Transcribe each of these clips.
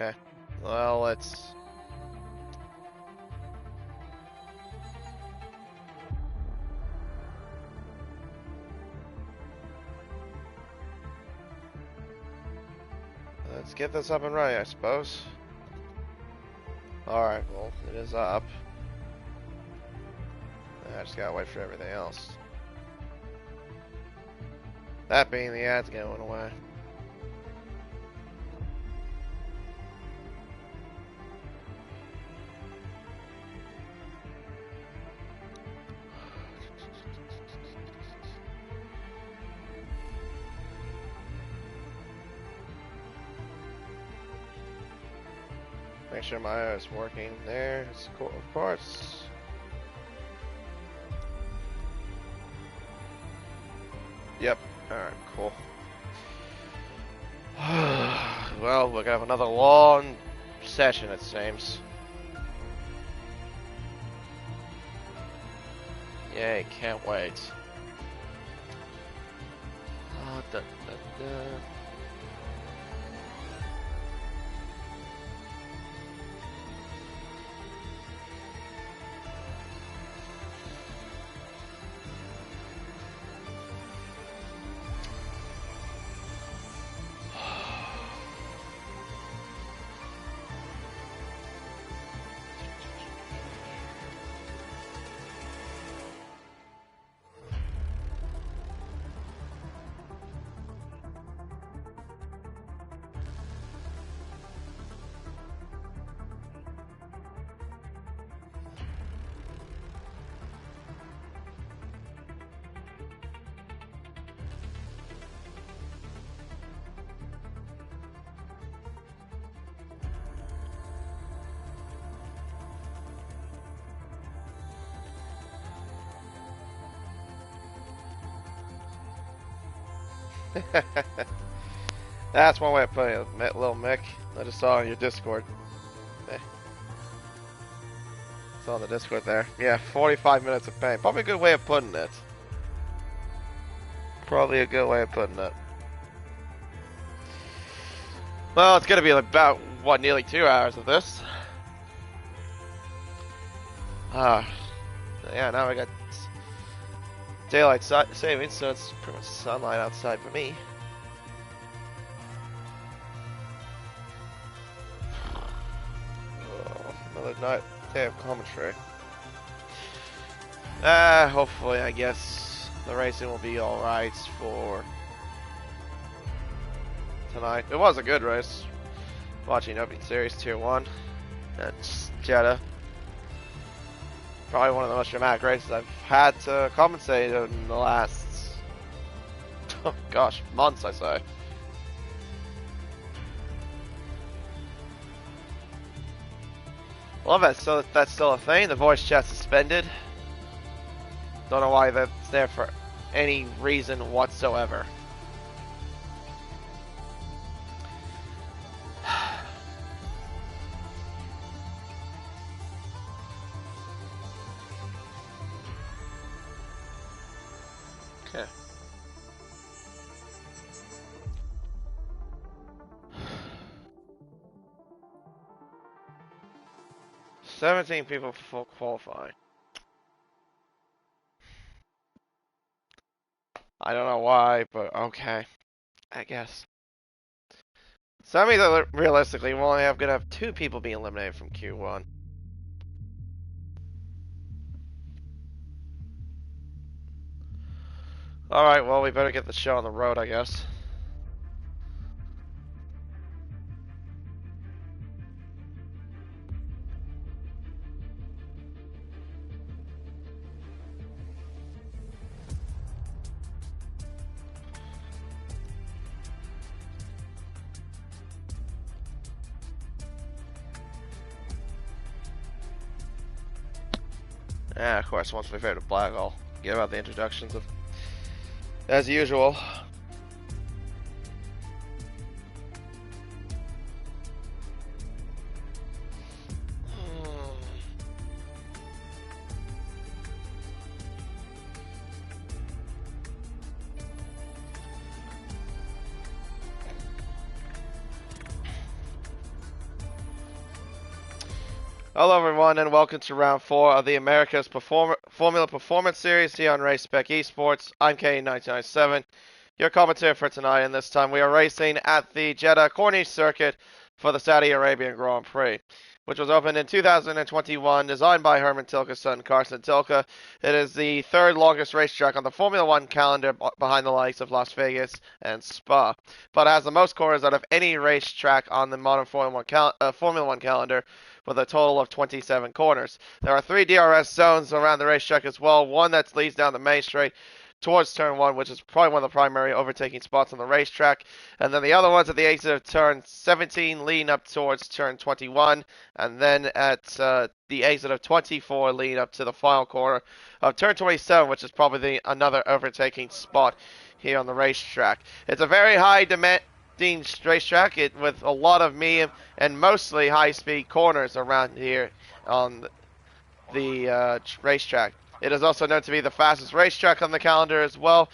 Okay. Well, let's get this up and running, I suppose. Alright, well, it is up. I just gotta wait for everything else. That being the ads going away. Make sure my eye is working there, of course. Yep, alright, cool. Well, we're gonna have another long session, it seems. Yay, can't wait. That's one way of putting it, little Mick. I just saw on your Discord. It's on the Discord there. Yeah, 45 minutes of pain. Probably a good way of putting it. Probably a good way of putting it. Well, it's gonna be about, what, nearly 2 hours of this. Yeah, now I got daylight savings, so it's pretty much sunlight outside for me. Oh, another day of commentary. Hopefully, I guess the racing will be alright for tonight. It was a good race. Watching Opening Series Tier 1 at Jeddah. Probably one of the most dramatic races I've had to compensate in the last, oh gosh, months, I say. Love that. So that's still a thing. The voice chat suspended. Don't know why that's there for any reason whatsoever. Okay. "17 people for qualifying." I don't know why, but okay. I guess. So that means that realistically we're only gonna have 2 people being eliminated from Q1. Alright, well, we better get the show on the road, I guess. Yeah, of course, once we fade to black, I'll give out the introductions of, as usual. Hello everyone and welcome to round 4 of the America's Formula Performance Series here on Race Spec Esports. I'm K1997, your commentator for tonight, and this time we are racing at the Jeddah Corniche Circuit for the Saudi Arabian Grand Prix, which was opened in 2021, designed by Herman Tilke's son Carson Tilke. It is the third longest racetrack on the Formula 1 calendar behind the likes of Las Vegas and Spa, but has the most corners out of any racetrack on the modern Formula 1 calendar, with a total of 27 corners. There are 3 DRS zones around the racetrack as well, one that leads down the main straight towards turn 1, which is probably one of the primary overtaking spots on the racetrack, and then the other ones at the exit of turn 17 leading up towards turn 21, and then at the exit of 24 leading up to the final corner of turn 27, which is probably another overtaking spot here on the racetrack. It's a very high demand racetrack with a lot of medium and mostly high-speed corners around here on the racetrack. It is also known to be the fastest racetrack on the calendar as well,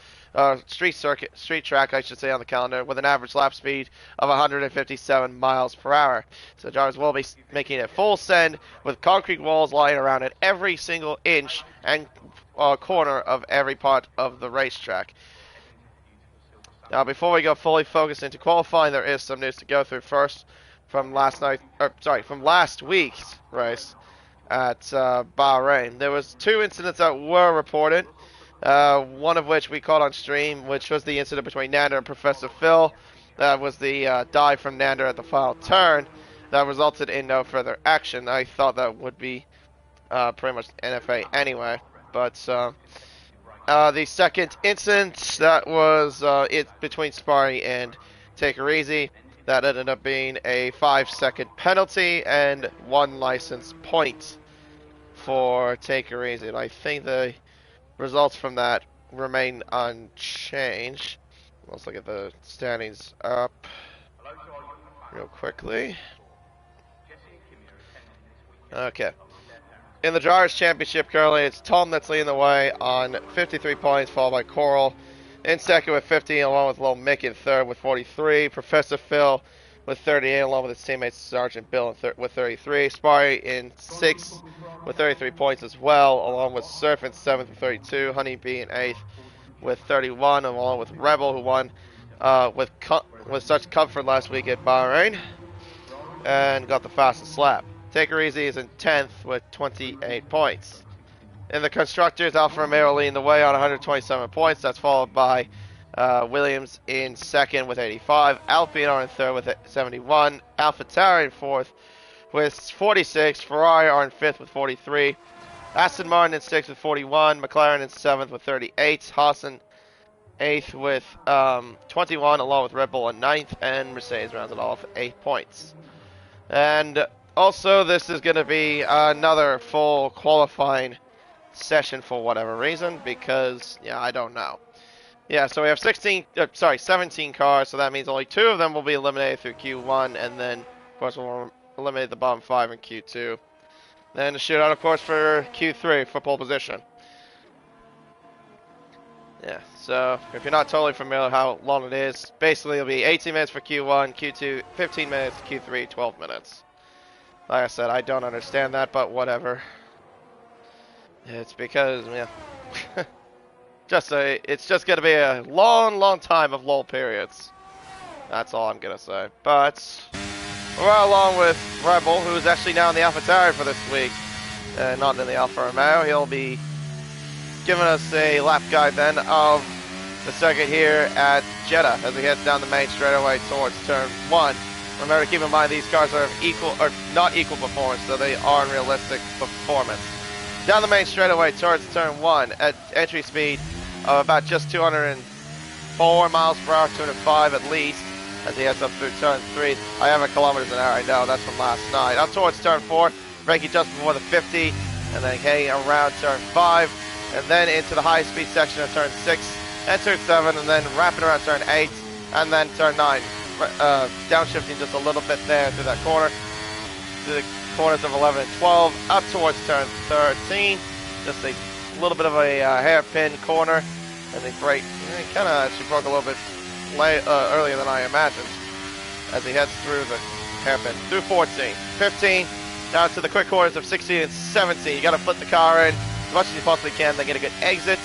street track I should say, on the calendar, with an average lap speed of 157 miles per hour. So drivers will be making a full send with concrete walls lying around at every single inch and corner of every part of the racetrack. Now, before we go fully focused into qualifying, there is some news to go through first from from last week's race at Bahrain. There was 2 incidents that were reported, one of which we caught on stream, which was the incident between Nander and Professor Phil. That was the dive from Nander at the final turn that resulted in no further action. I thought that would be pretty much NFA anyway, but the second incident, that was between Sparry and Take Her Easy. That ended up being a 5-second penalty and 1 license point for Take Her Easy. And I think the results from that remain unchanged. Let's look at the standings up real quickly. Okay. In the Drivers' Championship currently, it's Tom that's leading the way on 53 points, followed by Coral in second with 50, along with Lil Mick in third with 43. Professor Phil with 38, along with his teammates Sergeant Bill with 33. Sparry in sixth with 33 points as well, along with Surf in seventh with 32. Honeybee in eighth with 31, along with Rebel, who won with such comfort last week at Bahrain and got the fastest lap. Take Her Easy is in 10th with 28 points. In the Constructors, Alfa Romeo leading the way on 127 points. That's followed by Williams in second with 85. Alpine are in third with 71. AlphaTauri in fourth with 46. Ferrari are in fifth with 43. Aston Martin in sixth with 41. McLaren in seventh with 38. Haas in eighth with 21, along with Red Bull in ninth. And Mercedes rounds it off with 8 points. And also, this is going to be another full qualifying session for whatever reason, because, yeah, I don't know. Yeah, so we have 17 cars, so that means only 2 of them will be eliminated through Q1, and then, of course, we'll eliminate the bottom 5 in Q2. Then the shootout, of course, for Q3, for pole position. Yeah, so if you're not totally familiar with how long it is, basically it'll be 18 minutes for Q1, Q2, 15 minutes, Q3, 12 minutes. Like I said, I don't understand that, but whatever. It's because, yeah, it's just going to be a long, long time of lull periods. That's all I'm going to say. But we're along with Rebel, who is actually now in the AlphaTauri for this week, not in the Alfa Romeo. He'll be giving us a lap guide then of the circuit here at Jeddah as he heads down the main straightaway towards turn 1. Remember to keep in mind these cars are of not equal performance, so they are in realistic performance. Down the main straightaway towards turn 1 at entry speed of about just 204 miles per hour, 205 at least, as he heads up through turn 3. I have a kilometers an hour, I know, that's from last night. Up towards turn 4, braking just before the 50, and then heading around turn 5, and then into the high speed section of turn 6 and turn 7, and then wrapping around turn 8, and then turn 9. Downshifting just a little bit there through that corner, to the corners of 11 and 12, up towards turn 13, just a little bit of a hairpin corner, and the brake kind of actually broke a little bit earlier than I imagined as he heads through the hairpin through 14, 15, Down to the quick corners of 16 and 17. You got to put the car in as much as you possibly can, then get a good exit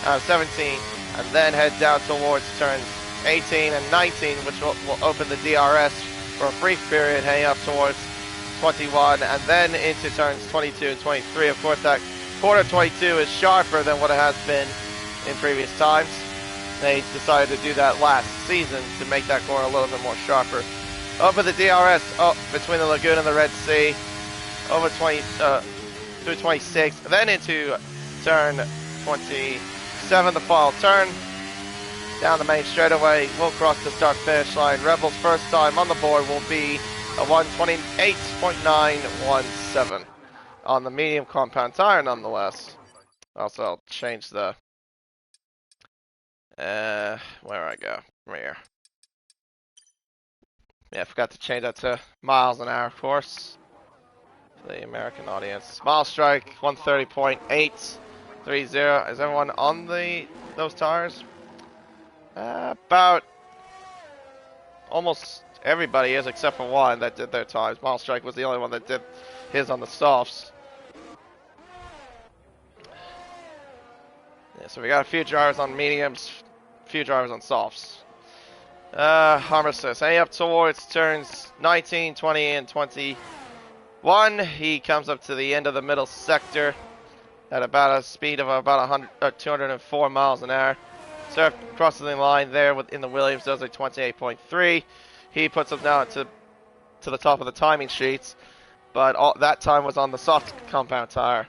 out of 17, and then head down towards turns 18 and 19, which will open the DRS for a brief period, heading up towards 21, and then into turns 22 and 23. Of course, that corner 22 is sharper than what it has been in previous times. They decided to do that last season to make that corner a little bit more sharper. Over the DRS, between the lagoon and the Red Sea, over 20 through 26, then into turn 27, the final turn. Down the main straightaway, we'll cross the start-finish line. Rebel's first time on the board will be a 1:28.917 on the medium compound tire, nonetheless. Also, I'll change the where I go from here. Yeah, I forgot to change that to miles an hour, of course, for the American audience. Mile strike 130.830. Is everyone on those tires? About almost everybody is, except for one that did their times. Mile strike was the only one that did his on the softs. Yeah, so we got a few drivers on mediums, a few drivers on softs. Armistice, heading up towards turns 19, 20, and 21. He comes up to the end of the middle sector at about a speed of about 204 miles an hour. Surf crosses the line there within the Williams, does a 28.3. He puts him down to the top of the timing sheets, but that time was on the soft compound tire.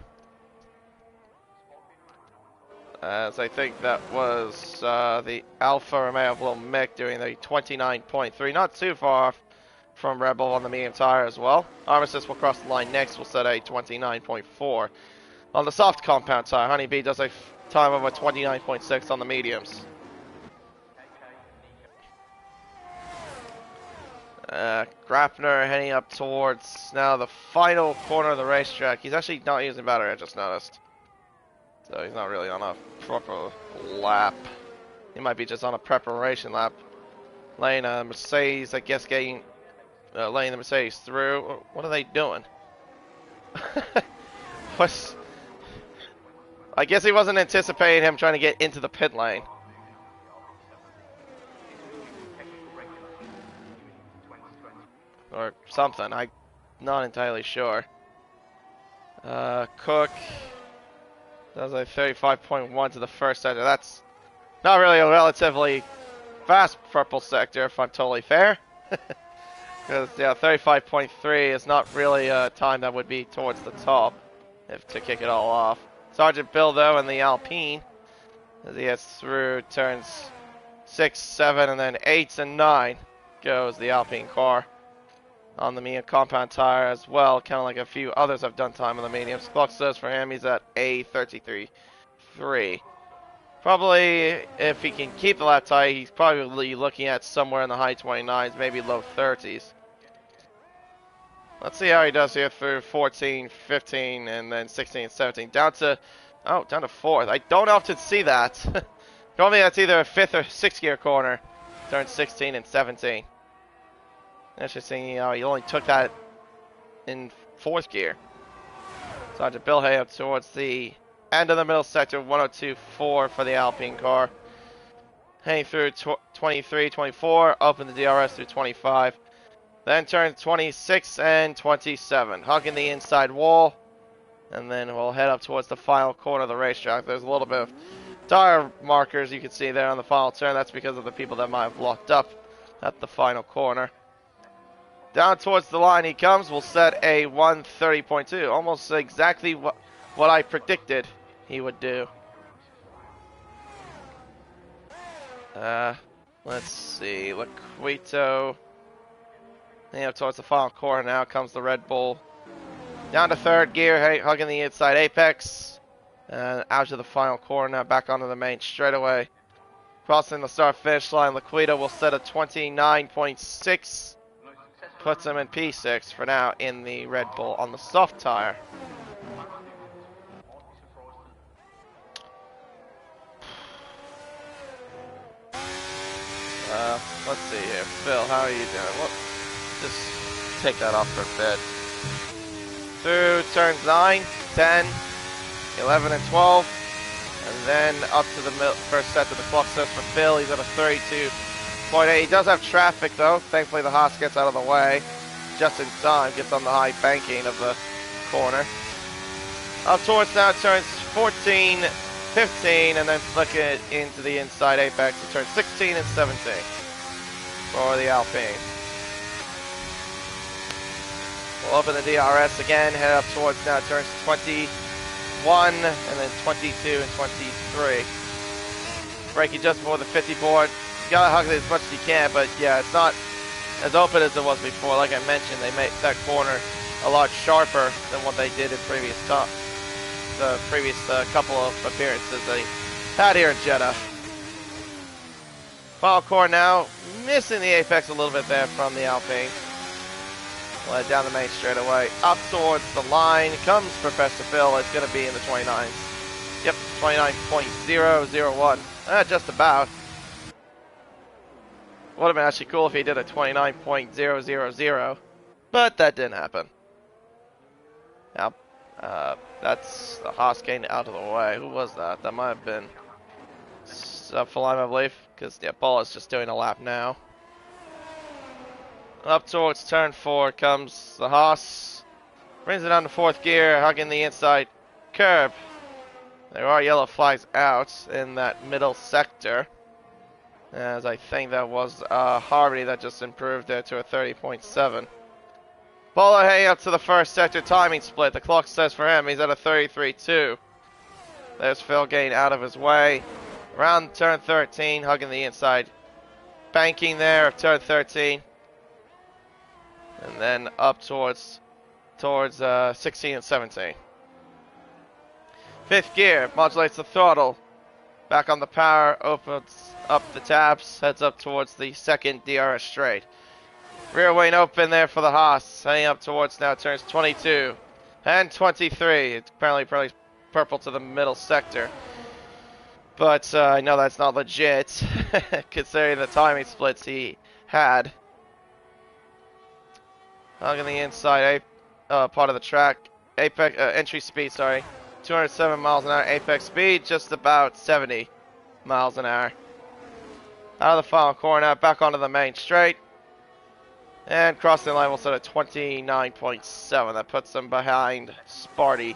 As I think that was the Alfa Romeo of Little Mick doing the 29.3, not too far off from Rebel on the medium tire as well. Armistice will cross the line next, will set a 29.4. On the soft compound tire, Honeybee does a time of a 29.6 on the mediums. Grapner heading up towards now the final corner of the racetrack. He's actually not using battery, I just noticed. So he's not really on a proper lap. He might be just on a preparation lap. Laying a Mercedes, I guess, laying the Mercedes through. What are they doing? I guess he wasn't anticipating him trying to get into the pit lane. Or something. I'm not entirely sure. Cook does a 35.1 to the first sector. That's not really a relatively fast purple sector, if I'm totally fair. Because, yeah, 35.3 is not really a time that would be towards the top, to kick it all off. Sergeant Bill, though, in the Alpine, as he gets through turns 6, 7, and then 8 and 9, goes the Alpine car. On the medium compound tire as well, kind of like a few others have done time on the mediums. Clock says for him he's at a 33.3. Probably, if he can keep the lap tight, he's probably looking at somewhere in the high 29s, maybe low 30s. Let's see how he does here through 14, 15, and then 16 and 17. Down to 4th. I don't often see that. Normally that's either a 5th or 6th gear corner. Turn 16 and 17. Interesting, he only took that in 4th gear. Sergeant Bill Hay up towards the end of the middle sector, 102.4 for the Alpine car. Heading through 23, 24, open the DRS through 25. Then turn 26 and 27, hugging the inside wall. And then we'll head up towards the final corner of the racetrack. There's a little bit of tire markers you can see there on the final turn. That's because of the people that might have locked up at the final corner. Down towards the line he comes. We'll set a 130.2. Almost exactly what I predicted he would do. Let's see. Laquito. Up towards the final corner now comes the Red Bull. Down to 3rd gear, hugging the inside apex. And out to the final corner now, back onto the main straightaway. Crossing the start-finish line, Laquito will set a 29.6. Puts him in P6 for now in the Red Bull on the soft tire. Let's see here. Phil, how are you doing? Just take that off for a bit. through turns 9, 10, 11, and 12. And then up to the first set of the clock says for Phil. He's at a 32.8. He does have traffic though. Thankfully the Haas gets out of the way just in time. Gets on the high banking of the corner. Up towards now turns 14, 15, and then flick it into the inside apex to turn 16 and 17 for the Alpine. We'll open the DRS again, head up towards now turns 21 and then 22 and 23. Braking just before the 50 board. You gotta hug it as much as you can, but yeah, it's not as open as it was before. Like I mentioned, they made that corner a lot sharper than what they did in the previous couple of appearances they had here in Jeddah. Final corner now, missing the apex a little bit there from the Alpine. Led down the main straightaway, up towards the line comes Professor Phil. It's going to be in the 29s. Yep, 29.001. Just about. Would have been actually cool if he did a 29.000, but that didn't happen. Now, that's the Haas getting out of the way. Who was that? That might have been Falime, I believe, because yeah, Ball is just doing a lap now. Up towards turn 4 comes the Haas. Brings it down to 4th gear, hugging the inside curb. There are yellow flags out in that middle sector, as I think that was Harvey that just improved there to a 30.7. Bolo heading up to the first sector timing split. The clock says for him he's at a 33.2. There's Phil getting out of his way. Around turn 13, hugging the inside banking there of turn 13. And then up towards 16 and 17. 5th gear, modulates the throttle. Back on the power, opens up the tabs, heads up towards the 2nd DRS straight. Rear wing open there for the Haas, heading up towards now turns 22 and 23. It's apparently purple to the middle sector. But I know that's not legit, considering the timing splits he had. Hugging the inside part of the track. Apex entry speed, sorry. 207 miles an hour. Apex speed, just about 70 miles an hour. Out of the final corner, back onto the main straight. And crossing line will set at 29.7. That puts them behind Sparty.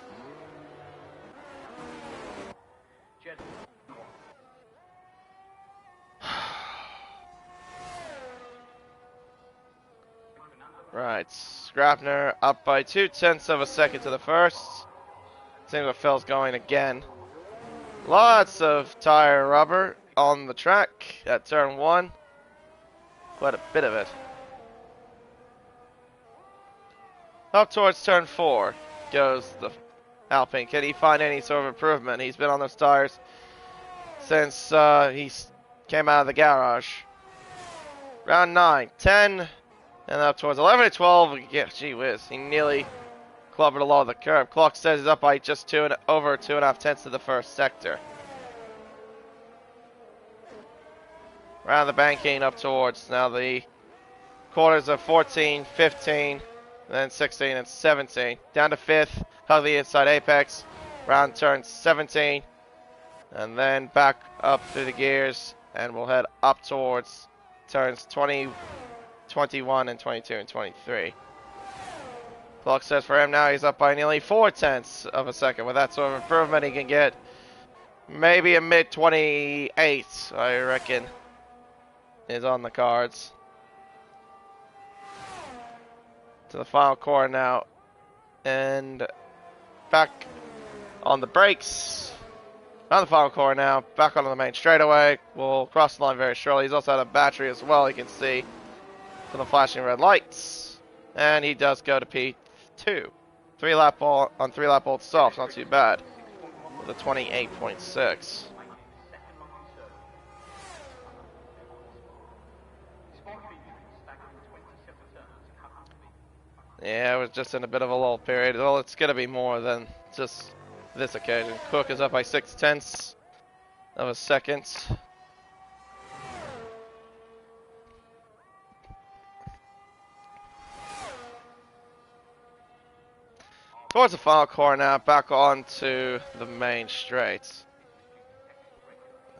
Right, Scrapner up by 0.2 of a second to the first. Seems like Phil's going again. Lots of tire rubber on the track at turn 1. Quite a bit of it. Up towards turn 4 goes the Alpine. Can he find any sort of improvement? He's been on those tires since he came out of the garage. Round 9, 10. And up towards 11 and 12, yeah, gee whiz, he nearly clobbered along the curb. Clock says he's up by just over 2.5 tenths to the first sector. Round the banking up towards now the corners of 14, 15, then 16 and 17. Down to 5th, hug the inside apex. Round turn 17, and then back up through the gears, and we'll head up towards turns 20. 21 and 22 and 23. Clock says for him now he's up by nearly 0.4 of a second. With that sort of improvement, he can get maybe a mid 28, I reckon, is on the cards. To the final corner now, and back on the brakes. On the final corner now, back onto the main straightaway. We'll cross the line very shortly. He's also had a battery as well, you can see. To the flashing red lights, and he does go to P2. 3-lap ball on 3-lap old softs, not too bad. With a 28.6. Yeah, it was just in a bit of a lull period. Well, it's gonna be more than just this occasion. Cook is up by 0.6 of a second. Towards the final corner now, back onto the main straight.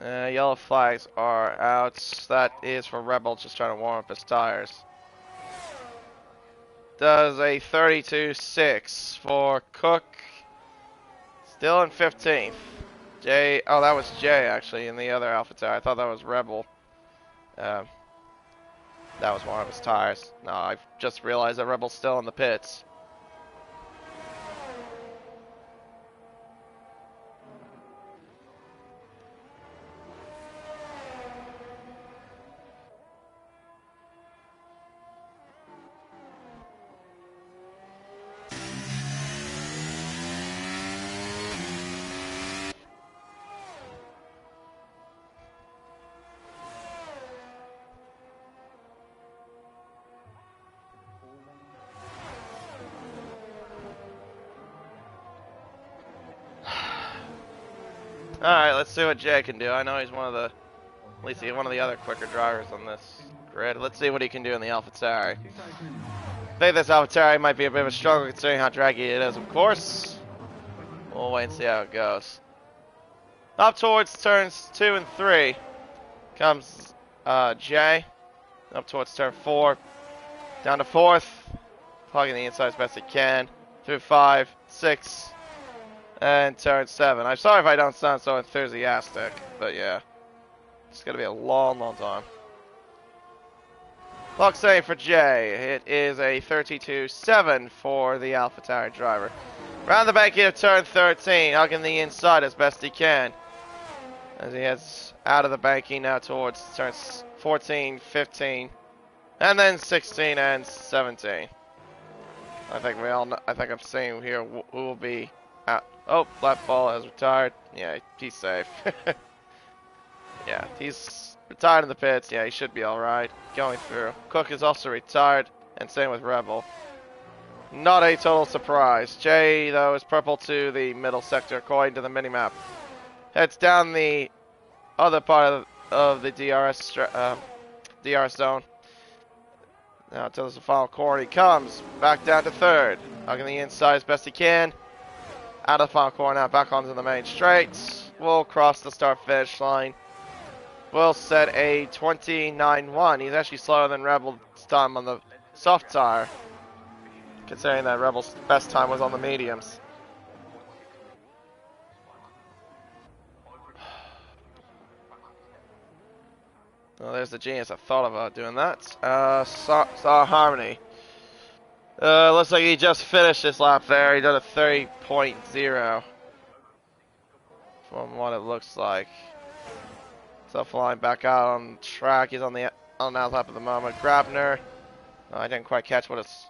Yellow flags are out. That is for Rebel just trying to warm up his tires. Does a 32.6 for Cook. Still in 15th. Jay, oh, that was Jay actually in the other AlphaTauri. I thought that was Rebel. That was one of his tires. No, I just realized that Rebel's still in the pits. Alright, let's see what Jay can do. I know he's one of the, at least he's one of the other quicker drivers on this grid. Let's see what he can do in the AlphaTauri. I think this AlphaTauri might be a bit of a struggle considering how draggy it is, of course. We'll wait and see how it goes. Up towards turns 2 and 3 comes Jay. Up towards turn 4. Down to 4th. Plugging the inside as best he can. Through 5, 6. And turn 7. I'm sorry if I don't sound so enthusiastic, but yeah. It's going to be a long, long time. Clock save for Jay. It is a 32.7 for the AlphaTauri driver. Round the back here, turn 13. Hugging the inside as best he can. As he heads out of the banking now towards turns 14, 15. And then 16 and 17. I think we all know, I think I'm seeing here who will be out. Oh, left ball has retired. Yeah, he's safe. Yeah, he's retired in the pits. Yeah, he should be alright. Going through. Cook is also retired, and same with Rebel. Not a total surprise. Jay, though, is purple to the middle sector according to the minimap. Heads down the other part of the DRS zone. Now, until the final corner, he comes back down to 3rd. Hugging the inside as best he can. Out of the final corner now, back onto the main straight. We'll cross the start-finish line. We'll set a 29.1. He's actually slower than Rebel's time on the soft tire, considering that Rebel's best time was on the mediums. Well, there's the genius that thought about doing that. Star Harmony. Looks like he just finished this lap there. He did a 30.0 from what it looks like. So flying back out on track. He's on the lap at the moment. Grabner. I didn't quite catch what his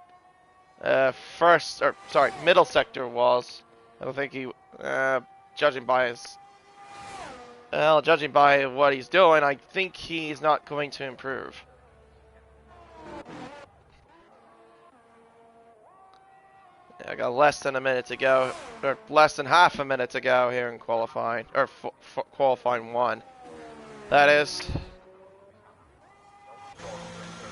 middle sector was. I don't think he, judging by what he's doing, I think he's not going to improve. Yeah, I got less than a minute to go, or less than half a minute to go here in qualifying, or qualifying 1. That is.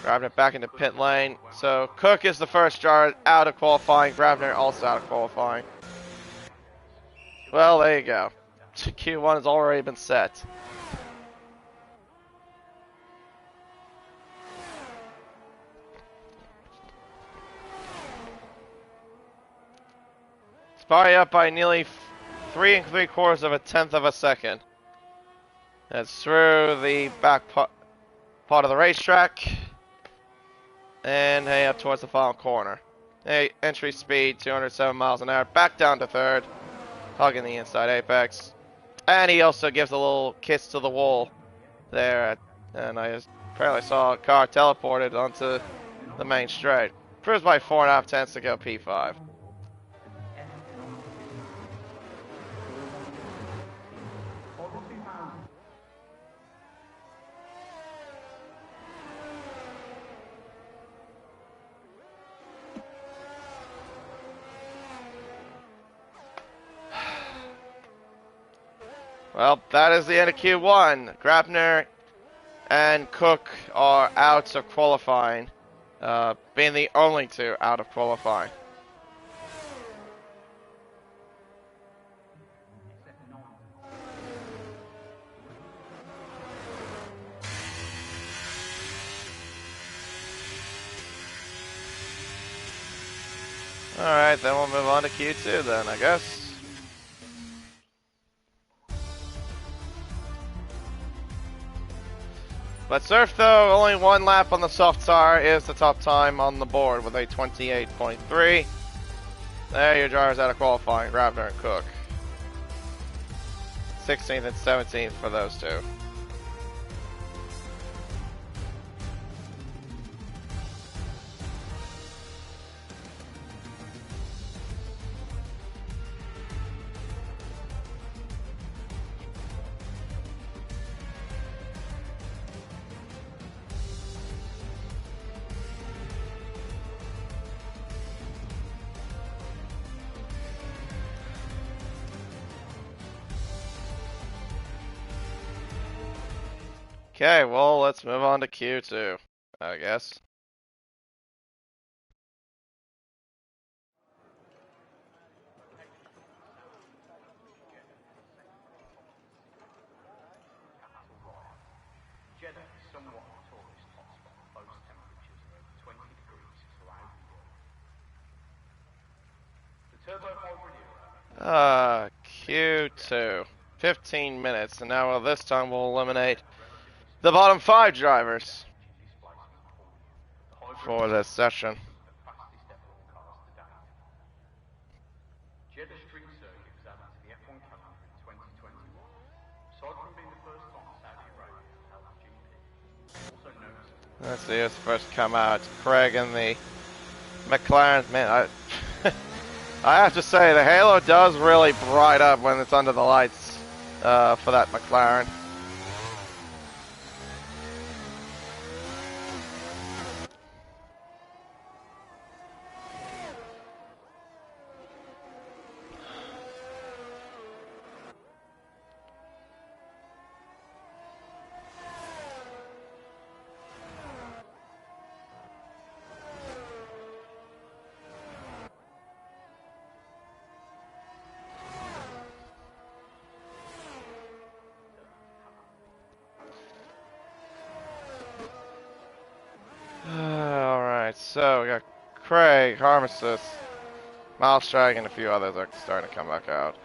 Grabner back into pit lane. So Cook is the first driver out of qualifying. Grabner also out of qualifying. Well, there you go. Q1 has already been set. Spy up by nearly 3 3/4 of a tenth of a second. That's through the back part of the racetrack. And hey, up towards the final corner. Hey, entry speed 207 miles an hour. Back down to 3rd. Hugging the inside apex. And he also gives a little kiss to the wall there. And I apparently saw a car teleported onto the main straight. Proves by 4.5 tenths to go P5. Well, that is the end of Q1. Grabner and Cook are out of qualifying, being the only two out of qualifying. Alright, then we'll move on to Q2 then, I guess. But Surf, though, only one lap on the soft tire is the top time on the board with a 28.3. There, your drivers out of qualifying, Grabner and Cook. 16th and 17th for those two. Okay, well, let's move on to Q2, I guess. Jeddah is somewhat a tourist hotspot, boasts temperatures of over 20 degrees throughout the year. The turbo hybrid era. Q2. 15 minutes, and now well, this time we'll eliminate the bottom 5 drivers for this session. Jeddah Street Circuit was added to the F1 calendar in 2021. Aside from being the first time Saudi Arabian GP, also noticeable. Let's see who's first come out. Craig and the McLaren. Man, I have to say, the halo does really bright up when it's under the lights for that McLaren. Alright, so we got Craig, Harmesis, Milestrike, and a few others are starting to come back out.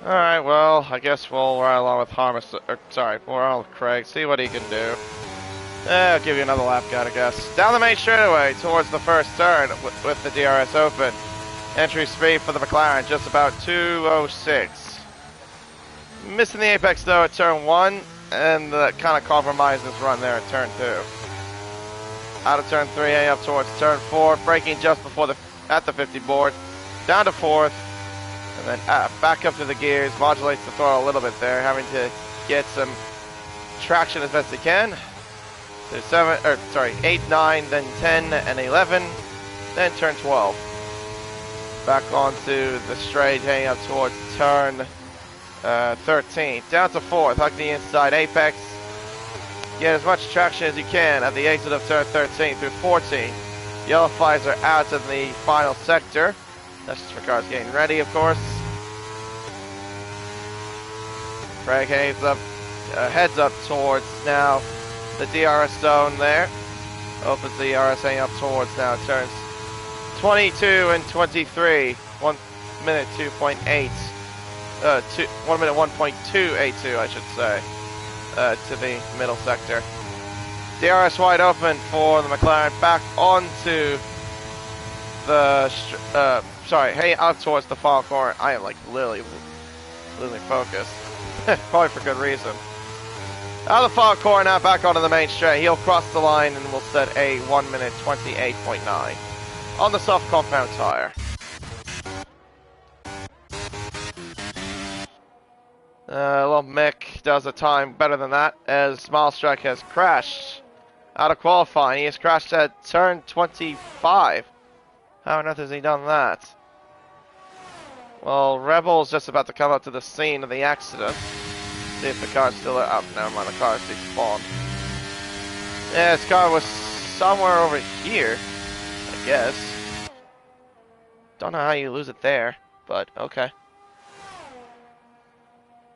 Alright, well, I guess we'll ride along with we'll ride with Craig, see what he can do. I'll give you another lap guide, I guess. Down the main straightaway towards the first turn with the DRS open. Entry speed for the McLaren, just about 206. Missing the apex, though, at turn 1, and that kind of compromised this run there at turn 2. Out of turn 3, heading up towards turn 4, braking just before at the 50 board. Down to 4th. And then back up to the gears, modulates the throttle a little bit there, having to get some traction as best he can. So 8, 9, then 10 and 11, then turn 12. Back onto the straight, heading up towards turn 13. Down to 4th, hug the inside apex. Get as much traction as you can at the exit of turn 13 through 14. Yellow flags are out in the final sector. That's just for cars getting ready, of course. Craig heads up towards now the DRS zone there. Opens the DRS heading up towards now turns 22 and 23. 1 minute 2.8. 1 minute 1.282, I should say, to the middle sector. DRS wide open for the McLaren. Back onto the heading out towards the final corner. I am like literally focused. Probably for good reason. Out of the final corner now, back onto the main straight. He'll cross the line and will set a 1 minute 28.9 on the soft compound tire. Little Mick does a time better than that as Milestrike has crashed out of qualifying. He has crashed at turn 25. How on earth has he done that? Well, Rebel's just about to come up to the scene of the accident. See if the car's still up. Never mind, the car's despawned. Yeah, his car was somewhere over here, I guess. Don't know how you lose it there, but okay.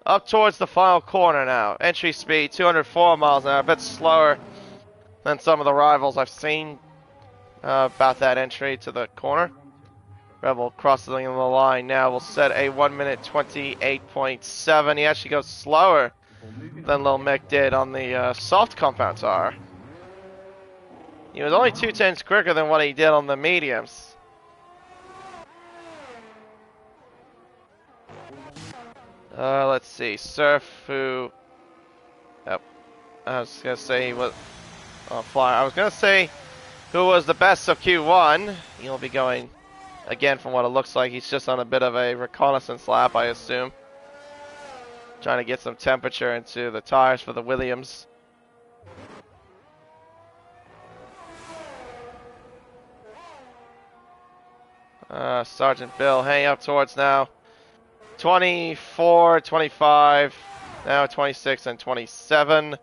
Up towards the final corner now. Entry speed 204 miles an hour, a bit slower than some of the rivals I've seen about that entry to the corner. Rebel crossing the line now will set a 1 minute 28.7. He actually goes slower than Lil Mick did on the soft compound tire. He was only 2/10 quicker than what he did on the mediums. Let's see. Surf, who... Yep. I was going to say he was... Oh, Flyer. I was going to say who was the best of Q1. He'll be going... Again, from what it looks like, he's just on a bit of a reconnaissance lap, I assume. Trying to get some temperature into the tires for the Williams. Sergeant Bill hanging up towards now 24, 25, now 26 and 27.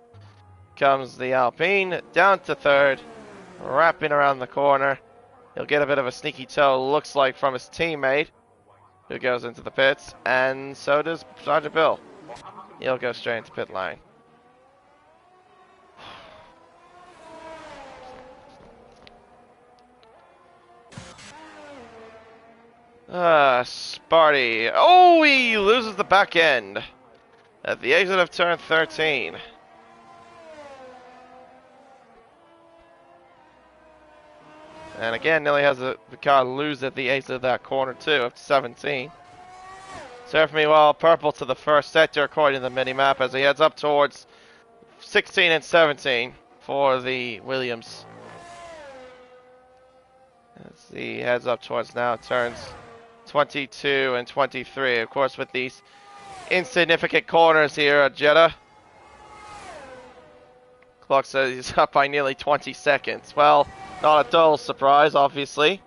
Comes the Alpine down to third, wrapping around the corner. He'll get a bit of a sneaky toe, looks like, from his teammate, who goes into the pits, and so does Sergeant Bill. He'll go straight into pit line. Sparty. Oh, he loses the back end at the exit of turn 13. And again, nearly has the car lose at the exit of that corner too, up to 17. Surf meanwhile, purple to the first sector according to the mini-map as he heads up towards 16 and 17 for the Williams. As he heads up towards now turns 22 and 23. Of course, with these insignificant corners here at Jeddah. Clock says he's up by nearly 20 seconds. Well, not a total surprise, obviously,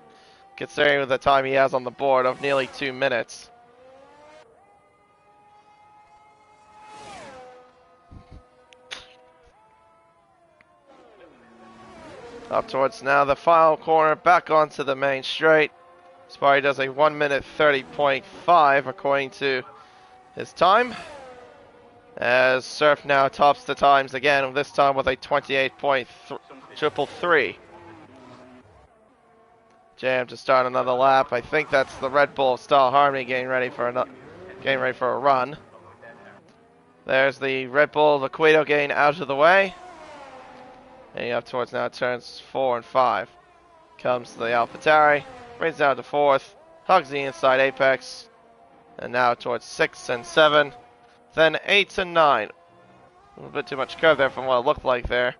considering the time he has on the board of nearly 2 minutes. Up towards now the final corner, back onto the main straight. Sparty does a 1 minute 30.5 according to his time. As Surf now tops the times again, this time with a 28.333. Jam to start another lap. I think that's the Red Bull Star Harmony getting ready for a run. There's the Red Bull Liquido getting out of the way. And up towards now turns 4 and 5. Comes the AlphaTauri, brings down to 4th, hugs the inside apex, and now towards 6 and 7, then 8 and 9. A little bit too much curve there from what it looked like there.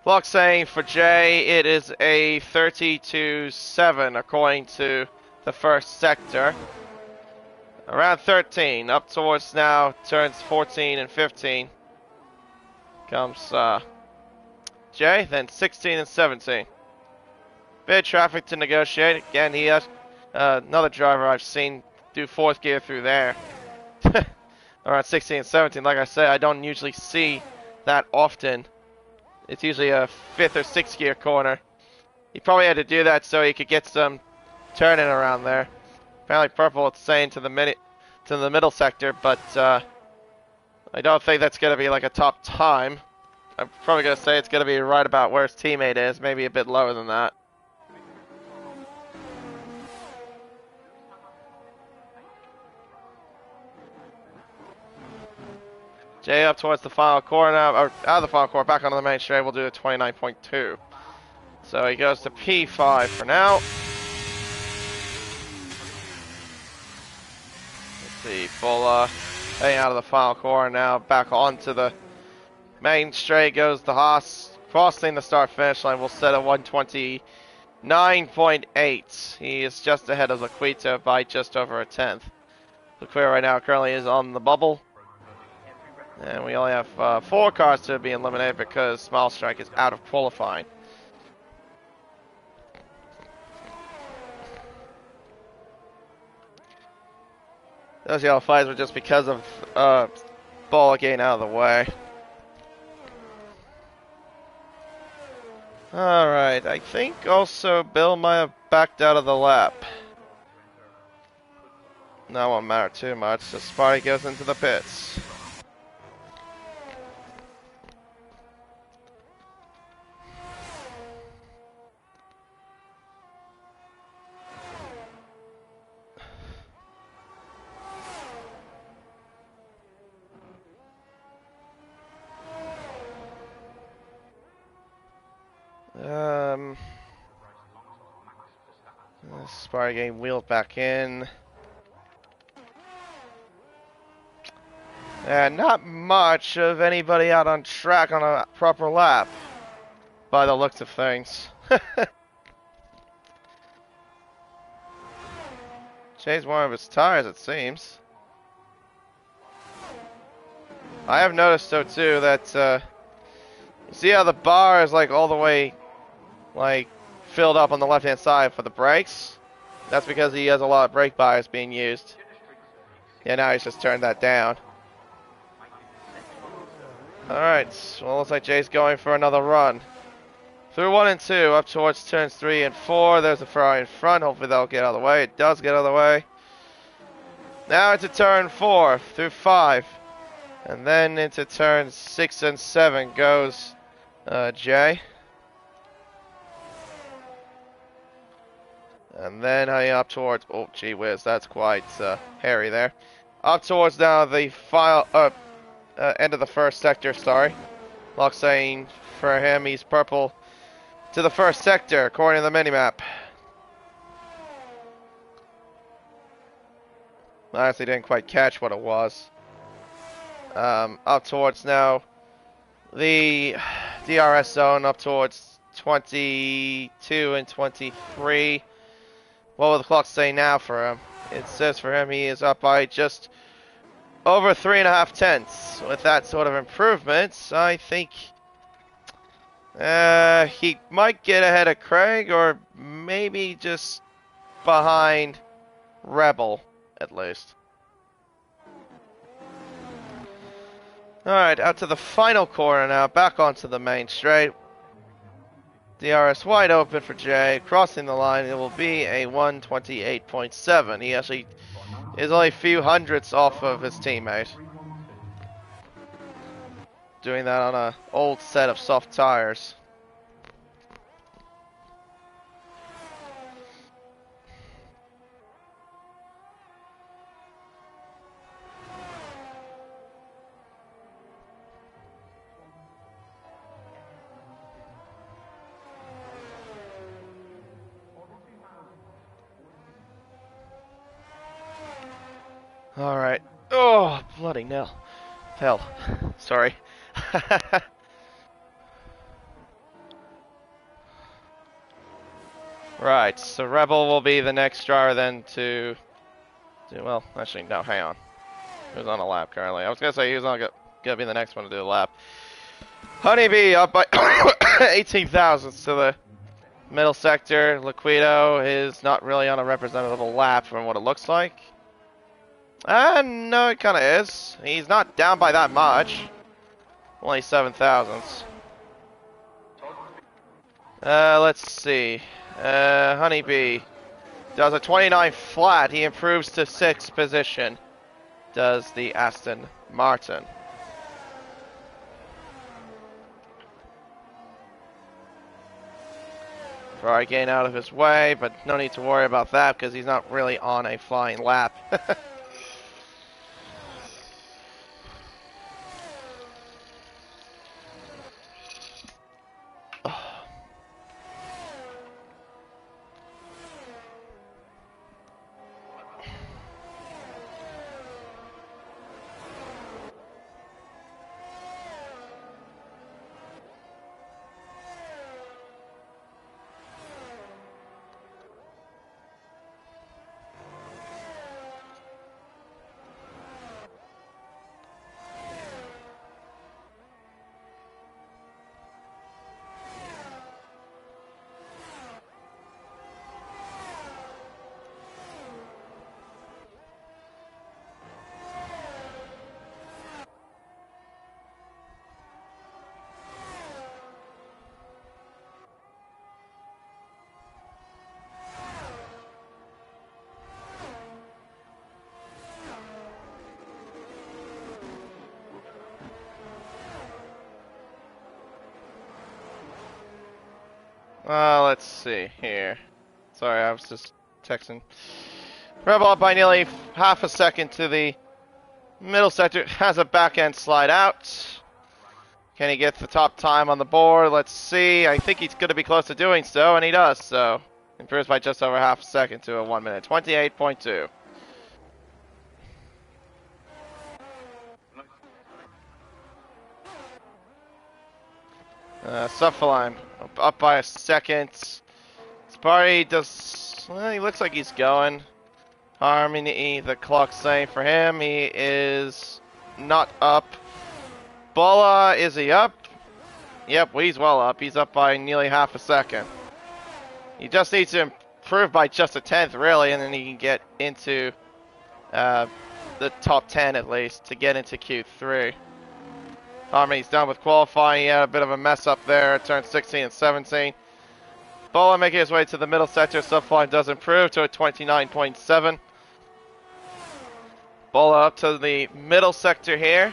Clock saying for Jay it is a 32.7 according to the first sector. Around 13, up towards now turns 14 and 15. Comes Jay, then 16 and 17. Bit of traffic to negotiate. Again, he has another driver I've seen do 4th gear through there. Around 16 and 17. Like I said, I don't usually see that often. It's usually a 5th or 6th gear corner. He probably had to do that so he could get some turning around there. Apparently purple it's saying to the middle sector, but I don't think that's going to be like a top time. I'm probably going to say it's going to be right about where his teammate is, maybe a bit lower than that. Jay up towards the final corner now, or out of the final corner, back onto the main straight, we'll do a 29.2. So he goes to P5 for now. Let's see, Fuller heading out of the final corner now, back onto the main straight goes the Haas, crossing the start finish line. We'll set a 129.8. He is just ahead of Laquito by just over a 10th. Linktree right now currently is on the bubble. And we only have 4 cars to be eliminated because Smile Strike is out of qualifying. Those yellow flags were just because of ball getting out of the way. Alright, I think also Bill might have backed out of the lap. That won't matter too much, so Sparty goes into the pits. Sparty getting wheeled back in. And not much of anybody out on track on a proper lap, by the looks of things. Changed one of his tires, it seems. I have noticed though too that you see how the bar is like all the way like filled up on the left hand side for the brakes? That's because he has a lot of brake bias being used. Yeah, now he's just turned that down. Alright, well looks like Jay's going for another run. Through 1 and 2, up towards turns 3 and 4. There's a Ferrari in front. Hopefully that'll get out of the way. It does get out of the way. Now into turn 4, through 5. And then into turns 6 and 7 goes Jay. And then up towards, oh gee whiz, that's quite hairy there. Up towards now the final, end of the first sector, sorry. Locke saying for him he's purple to the first sector, according to the minimap. I honestly didn't quite catch what it was. Up towards now the DRS zone, up towards 22 and 23. What will the clock say now for him? It says for him he is up by just over 3.5 tenths. With that sort of improvement, I think he might get ahead of Craig, or maybe just behind Rebel, at least. Alright, out to the final corner now, back onto the main straight. DRS wide open for Jay, crossing the line, it will be a 128.7. He actually is only a few hundredths off of his teammate. Doing that on an old set of soft tires. Alright. Oh, bloody hell. Sorry. Right, so Rebel will be the next driver then to well, actually, no, hang on. Who's on a lap currently? I was going to say he was not going to be the next one to do a lap. Honeybee up by 18 thousandths to the middle sector. Liquido is not really on a representative lap from what it looks like. No, it kind of is. He's not down by that much. Only 7 thousandths. Let's see. Honeybee does a 29 flat. He improves to 6th position. Does the Aston Martin. Ferrari getting out of his way, but no need to worry about that because he's not really on a flying lap. Let's see here. Sorry, I was just texting. Rebel up by nearly half a second to the middle sector. Has a back end slide out. Can he get the top time on the board? Let's see. I think he's going to be close to doing so, and he does so. Improves by just over half a second to a 1 minute 28.2. Subfaline up by a second. Sparty does. Well, he looks like he's going. Harmony, the clock's saying for him, he is not up. Bola, is he up? Yep, well, he's well up. He's up by nearly half a second. He just needs to improve by just a tenth, really, and then he can get into the top 10 at least to get into Q3. Harmony's done with qualifying. He had a bit of a mess up there at turn 16 and 17. Bola making his way to the middle sector. Subfline does improve to a 29.7. Bola up to the middle sector here.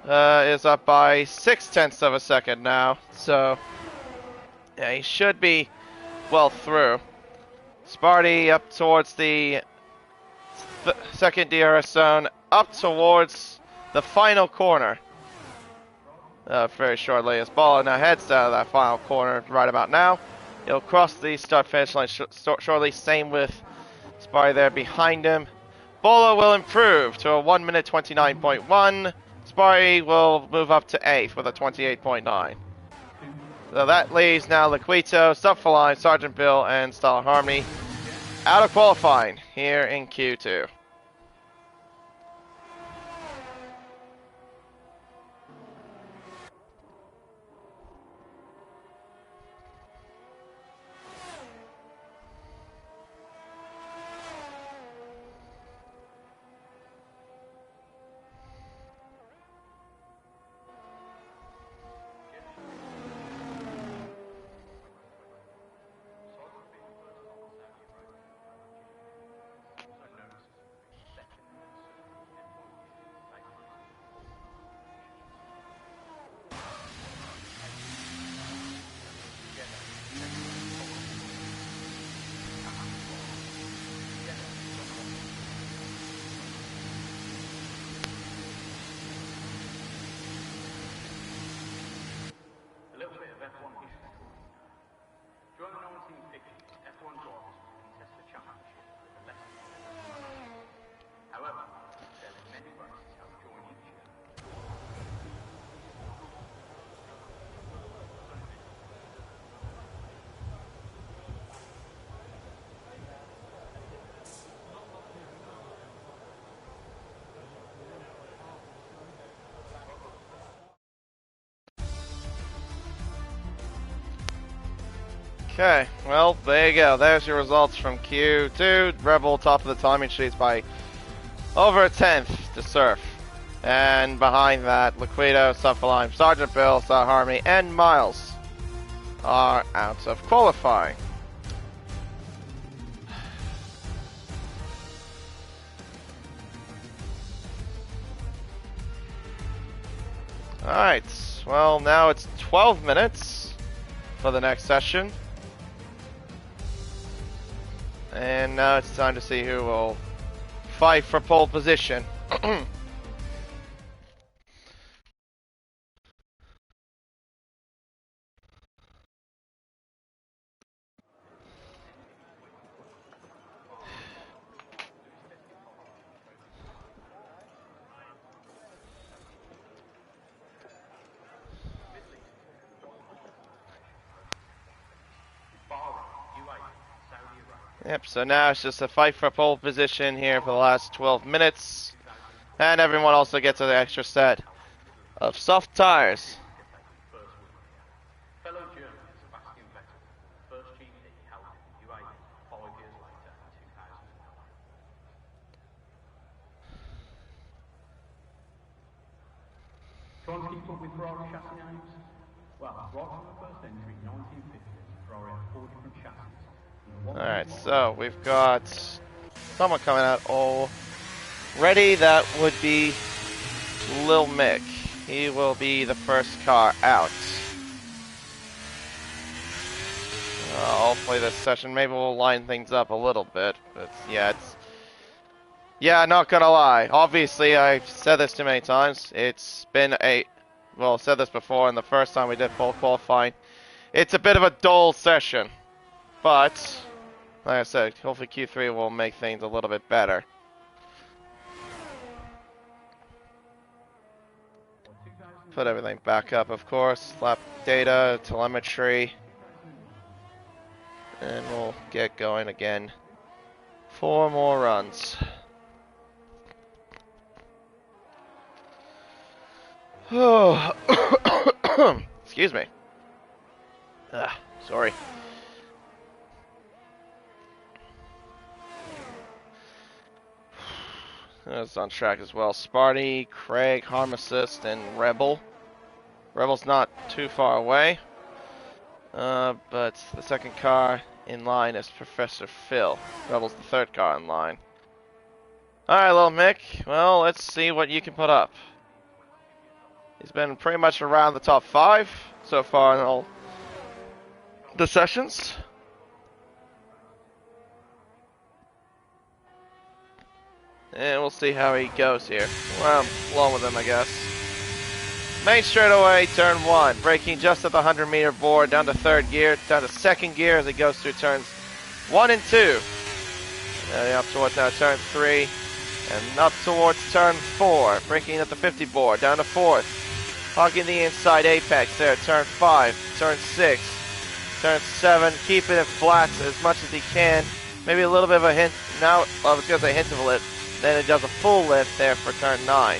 Is up by 0.6 of a second now. So, yeah, he should be well through. Sparty up towards the second DRS zone. Up towards the final corner. Very shortly as Bola now heads out of that final corner right about now. He'll cross the start-finish line shortly. Same with Sparty there behind him. Bola will improve to a 1 minute 29.1. Sparty will move up to 8th with a 28.9. So that leaves now Liquito, Subfaline, Sergeant Bill, and Star Harmony out of qualifying here in Q2. Okay, well, there you go. There's your results from Q2. Rebel top of the timing sheets by over a tenth to Surf. And behind that, Liquido, Subfaline, Sergeant Bill, Star Harmony, and Miles are out of qualifying. Alright, well, now it's 12 minutes for the next session. And now it's time to see who will fight for pole position. Yep, so now it's just a fight for pole position here for the last 12 minutes. And everyone also gets an extra set of soft tires. Fellow German Sebastian Vettel, first GP held in UAE 5 years later in 2009. Trying to keep up with Ferrari chassis names? Well, right from the first entry in 1950, Ferrari had 4 different chassis. Alright, so we've got someone coming out already. That would be Lil Mick. He will be the first car out. Hopefully this session, maybe we'll line things up a little bit. But yeah, yeah, not gonna lie. Obviously, I've said this too many times. It's been well, said this before, and the first time we did full qualifying. It's a bit of a dull session. But, like I said, hopefully Q3 will make things a little bit better. Put everything back up, of course. Lap data, telemetry. And we'll get going again. 4 more runs. Oh, excuse me. Sorry. That's on track as well. Sparty, Craig, Harm Assist, and Rebel. Rebel's not too far away. But the second car in line is Professor Phil. Rebel's the third car in line. Alright, little Mick. Well, let's see what you can put up. He's been pretty much around the top 5 so far in all the sessions. And we'll see how he goes here. Well, I'm along with him, I guess. Main straightaway, turn 1. Braking just at the 100-meter board, down to 3rd gear, down to 2nd gear as it goes through turns 1 and 2. Up towards now turn 3. And up towards turn 4. Braking at the 50 board, down to 4th. Hogging the inside apex there, turn 5, turn 6, turn 7. Keeping it flat as much as he can. Maybe a little bit of a hint. Now, I was going to say hint of a lift. Then it does a full lift there for turn 9.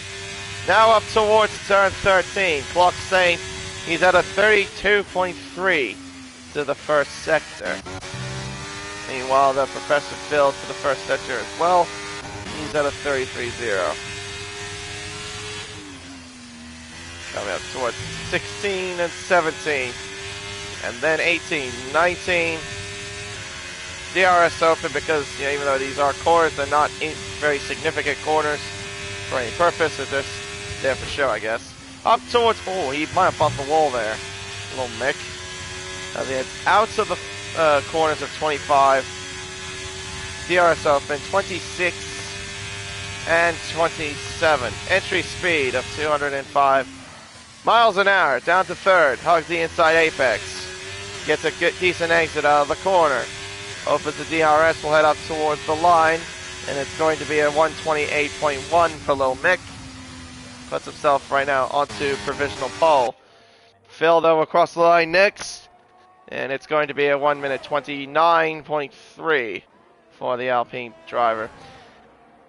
Now up towards turn 13. Clock saying he's at a 32.3 to the first sector. Meanwhile, the Professor Phil to the first sector as well. He's at a 33.0. Coming up towards 16 and 17. And then 18, 19. DRS open because, you know, even though these are corners, they're not very significant corners for any purpose. They're just there for show, I guess. Up towards, oh, he might have bumped the wall there. Little Mick. Out of the corners of 25. DRS open, 26 and 27. Entry speed of 205 miles an hour. Down to 3rd. Hugs the inside apex. Gets a good, decent exit out of the corner. Opens the DRS, will head up towards the line, and it's going to be a 128.1 for Lil Mick. Puts himself right now onto provisional pole. Phil, though, across the line next, and it's going to be a 1 minute 29.3 for the Alpine driver.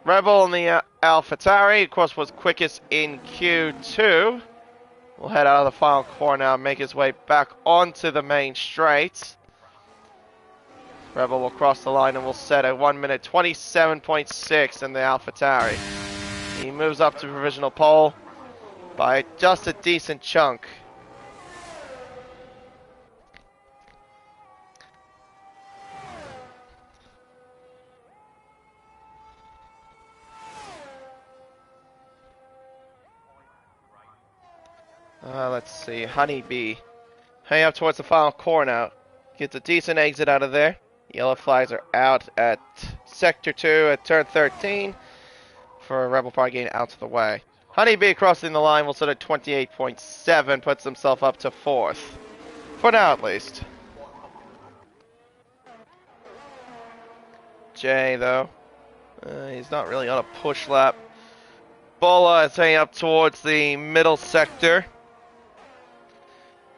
Rebel in the AlphaTauri, of course, was quickest in Q2. Will head out of the final corner now and make his way back onto the main straight. Rebel will cross the line and will set a 1 minute 27.6 in the AlphaTauri. He moves up to provisional pole by just a decent chunk. Let's see, Honeybee. Heading up towards the final corner now. Gets a decent exit out of there. Yellow flags are out at Sector 2 at turn 13 for Rebel Park getting out of the way. Honeybee crossing the line will set at 28.7, puts himself up to 4th. For now, at least. Jay, though, he's not really on a push lap. Bola is heading up towards the middle sector.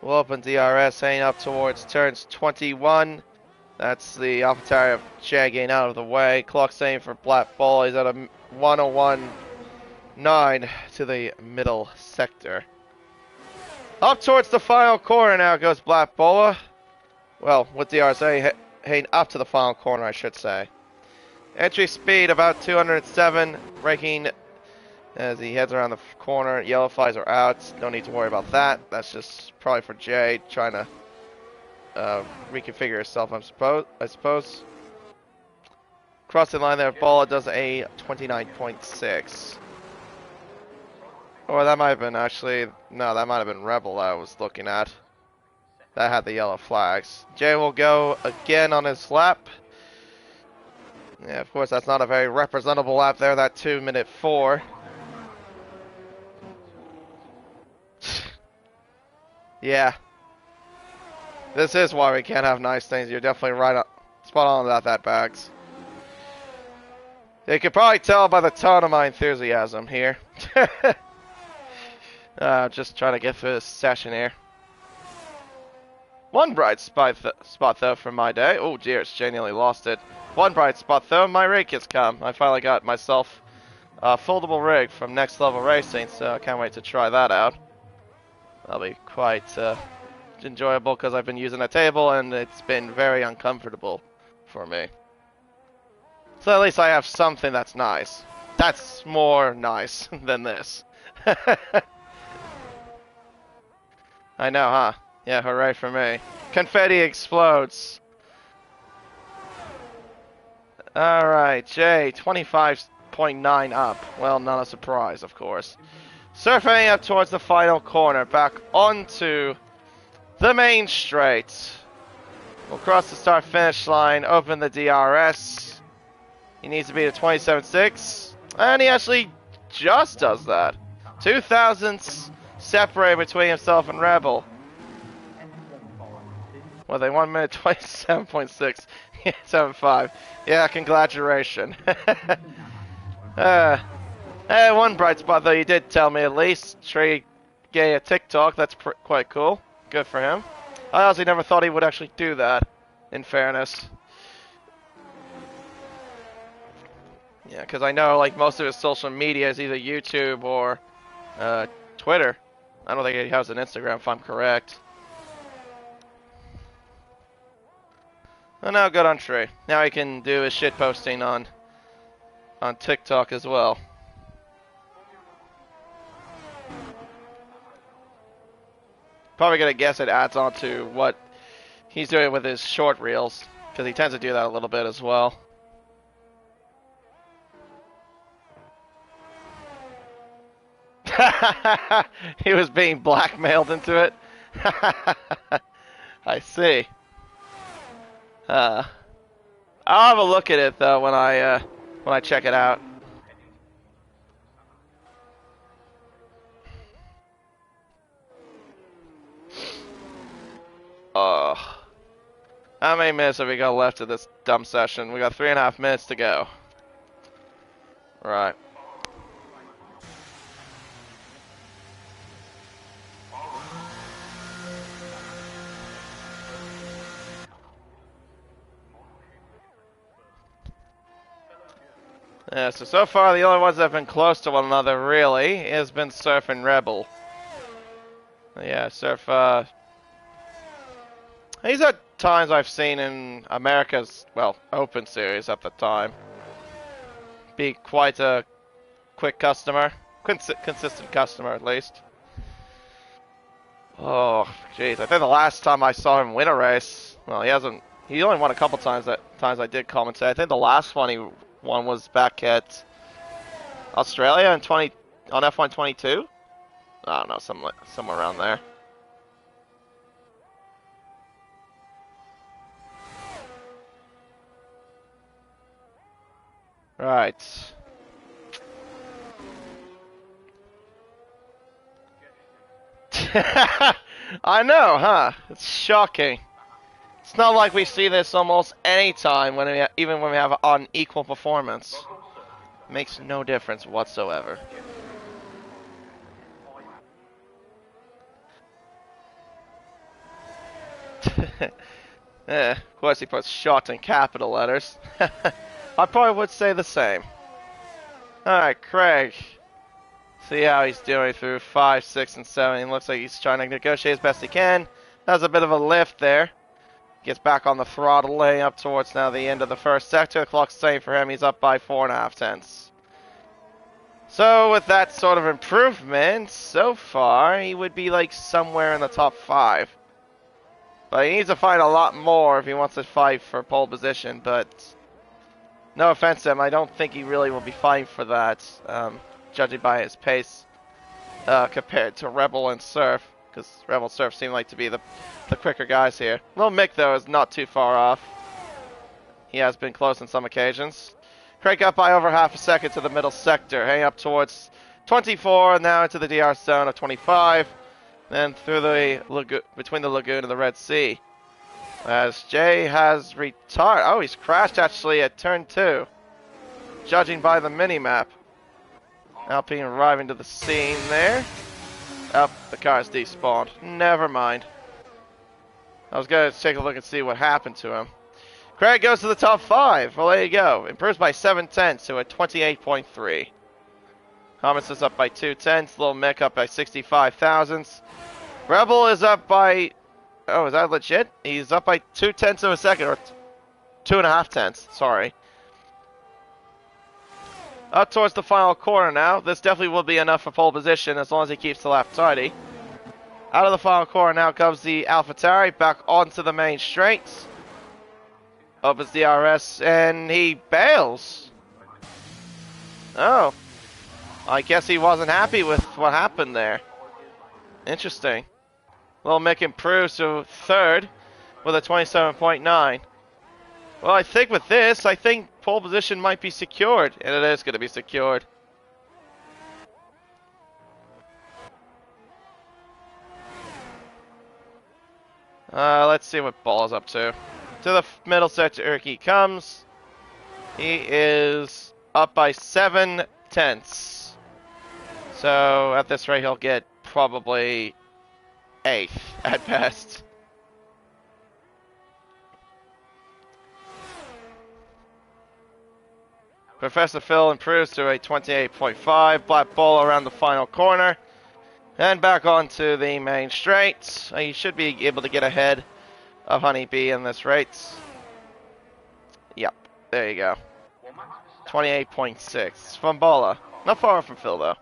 Will open DRS, heading up towards turns 21. That's the AlphaTauri of Jay getting out of the way. Clock saying for Black Bola, he's at a 101.9 to the middle sector. Up towards the final corner now goes Black Bola. Well, with DRS heading up to the final corner, I should say. Entry speed about 207, braking as he heads around the corner. Yellow flags are out. No need to worry about that. That's just probably for Jay trying to reconfigure herself, I suppose. Crossing line there, Bola does a 29.6. Or that might have been actually, no, that might have been Rebel I was looking at. that had the yellow flags. Jay will go again on his lap. Yeah, of course, that's not a very representable lap there, that 2:04. Yeah. This is why we can't have nice things. You're definitely right, spot on about that, Bags. You can probably tell by the tone of my enthusiasm here. Just trying to get through this session here. One bright spot though from my day. Oh dear, it's genuinely lost it. One bright spot though, my rig has come. I finally got myself a foldable rig from Next Level Racing, so I can't wait to try that out. That'll be quite enjoyable because I've been using a table and it's been very uncomfortable for me. So at least I have something that's nice. That's more nice than this. I know, huh? Yeah, hooray for me. Confetti explodes. Alright, Jay, 25.9 up. Well, not a surprise, of course. Surfing up towards the final corner, back onto the main straight. We'll cross the start-finish line, open the DRS. He needs to beat a 27.6, and he actually just does that. 2 thousandths separate between himself and Rebel. Well, they 1 minute 27.6, 75. Yeah, congratulations. One bright spot though, you did tell me at least. Trey gay a TikTok, that's quite cool. Good for him. I honestly never thought he would actually do that, in fairness. Yeah, because I know like most of his social media is either YouTube or Twitter. I don't think he has an Instagram if I'm correct. Oh no, good on Trey. Now he can do his shit posting on TikTok as well. Probably gonna guess it adds on to what he's doing with his short reels, because he tends to do that a little bit as well. He was being blackmailed into it. I see. I'll have a look at it though when I check it out. How many minutes have we got left of this dumb session? We got 3.5 minutes to go. Right. Yeah, so far the only ones that have been close to one another really has been Surf and Rebel. Yeah, Surf, these are times I've seen in America's, well, Open Series at the time. Be quite a quick customer. Consistent customer, at least. Oh, jeez. I think the last time I saw him win a race, well, he only won a couple times I did commentate. I think the last one he won was back at Australia in on F1 22? I don't know, somewhere around there. Right. I know, huh? It's shocking. It's not like we see this almost any time even when we have unequal performance. Makes no difference whatsoever. Yeah, of course he puts shot in capital letters. I probably would say the same. Alright, Craig. See how he's doing through 5, 6, and 7. He looks like he's trying to negotiate as best he can. Has a bit of a lift there. Gets back on the throttle, laying up towards now the end of the first sector. The clock's saying for him he's up by 4.5 tenths. So with that sort of improvement, so far, he would be like somewhere in the top 5. But he needs to find a lot more if he wants to fight for pole position, but no offense to him, I don't think he really will be fighting for that, judging by his pace compared to Rebel and Surf, because Rebel Surf seem like to be the quicker guys here. Little Mick, though, is not too far off. He has been close on some occasions. Craig up by over half a second to the middle sector, heading up towards 24, and now into the DR zone of 25, then through the between the lagoon and the Red Sea. As Jay has retired. Oh, he's crashed actually at turn 2, judging by the mini-map. Alpine arriving to the scene there. Oh, the car's despawned. Never mind. I was going to take a look and see what happened to him. Craig goes to the top 5. Well, there you go. Improves by 7/10 to a 28.3. Thomas is up by 2/10. Little Mick up by 65 thousandths. Rebel is up by... Oh, is that legit? He's up by 2/10 of a second, or 2.5 tenths. Sorry. Up towards the final corner now. This definitely will be enough for pole position as long as he keeps the lap tidy. Out of the final corner now comes the AlphaTauri back onto the main straight. Opens the RS and he bails. Oh. I guess he wasn't happy with what happened there. Interesting. Little Mick improves to 3rd with a 27.9. Well, I think with this, I think pole position might be secured. And it is going to be secured. Let's see what Ball is up to. To the middle sector he comes. He is up by 7/10. So at this rate he'll get probably 8th at best. Professor Phil improves to a 28.5. Black Ball around the final corner. And back onto the main straight. He should be able to get ahead of Honeybee in this race. Yep, there you go. 28.6 from Bola. Not far from Phil though.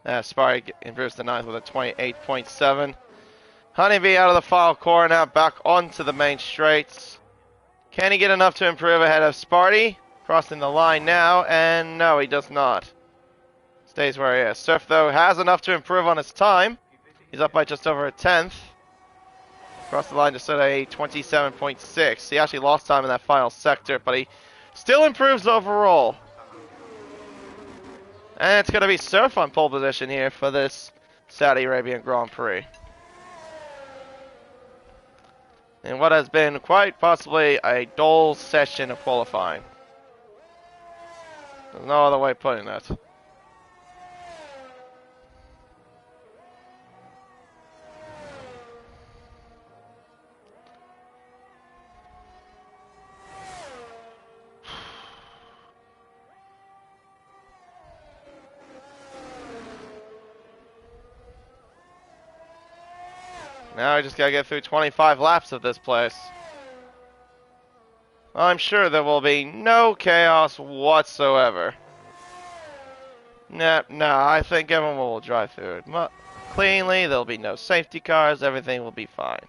Sparty improves to 9th with a 28.7. Honeybee out of the final corner now back onto the main straight. Can he get enough to improve ahead of Sparty? Crossing the line now, and no, he does not. Stays where he is. Surf, though, has enough to improve on his time. He's up by just over a 10th. Across the line just at a 27.6. He actually lost time in that final sector, but he still improves overall. And it's going to be Surf on pole position here for this Saudi Arabian Grand Prix. In what has been quite possibly a dull session of qualifying. There's no other way of putting it. Now I just gotta get through 25 laps of this place. I'm sure there will be no chaos whatsoever. Nah, I think everyone will drive through it cleanly. There'll be no safety cars. Everything will be fine.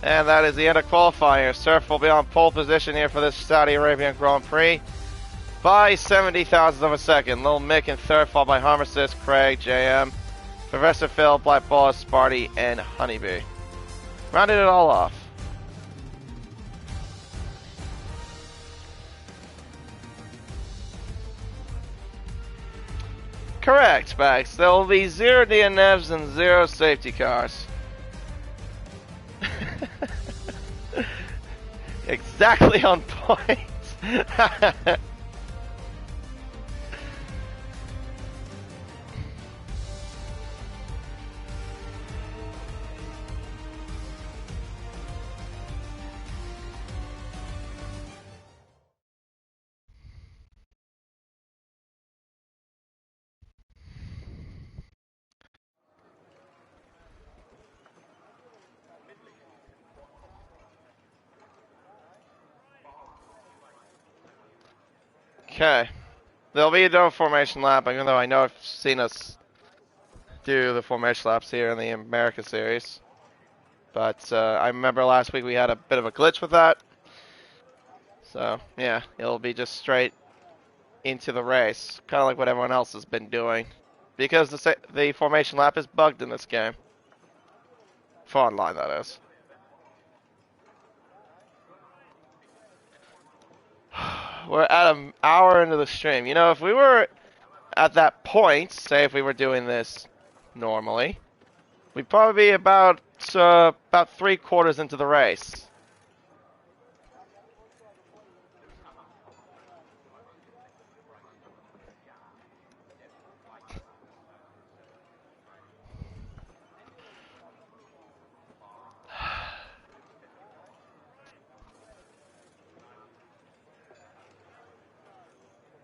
And that is the end of qualifying. Surf will be on pole position here for this Saudi Arabian Grand Prix by 70 thousandths of a second. Lil Mick in 3rd, followed by Harmicist, Craig, JM, Professor Phil, Black Ball, Sparty, and Honeybee. Rounded it all off. Correct, Bags. There will be 0 DNFs and 0 safety cars. Exactly on point. Okay. There'll be a no formation lap, even though I know I've seen us do the formation laps here in the America Series. But I remember last week we had a bit of a glitch with that. So, yeah, it'll be just straight into the race. Kind of like what everyone else has been doing. Because the formation lap is bugged in this game. For online, that is. We're at an hour into the stream. You know, if we were at that point, say if we were doing this normally, we'd probably be about 3/4 into the race.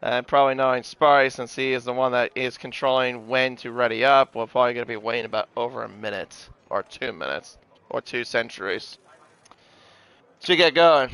And probably knowing Sparty, since he is the one that is controlling when to ready up, we're probably going to be waiting about over a minute, or 2 minutes, or 2 centuries to get going.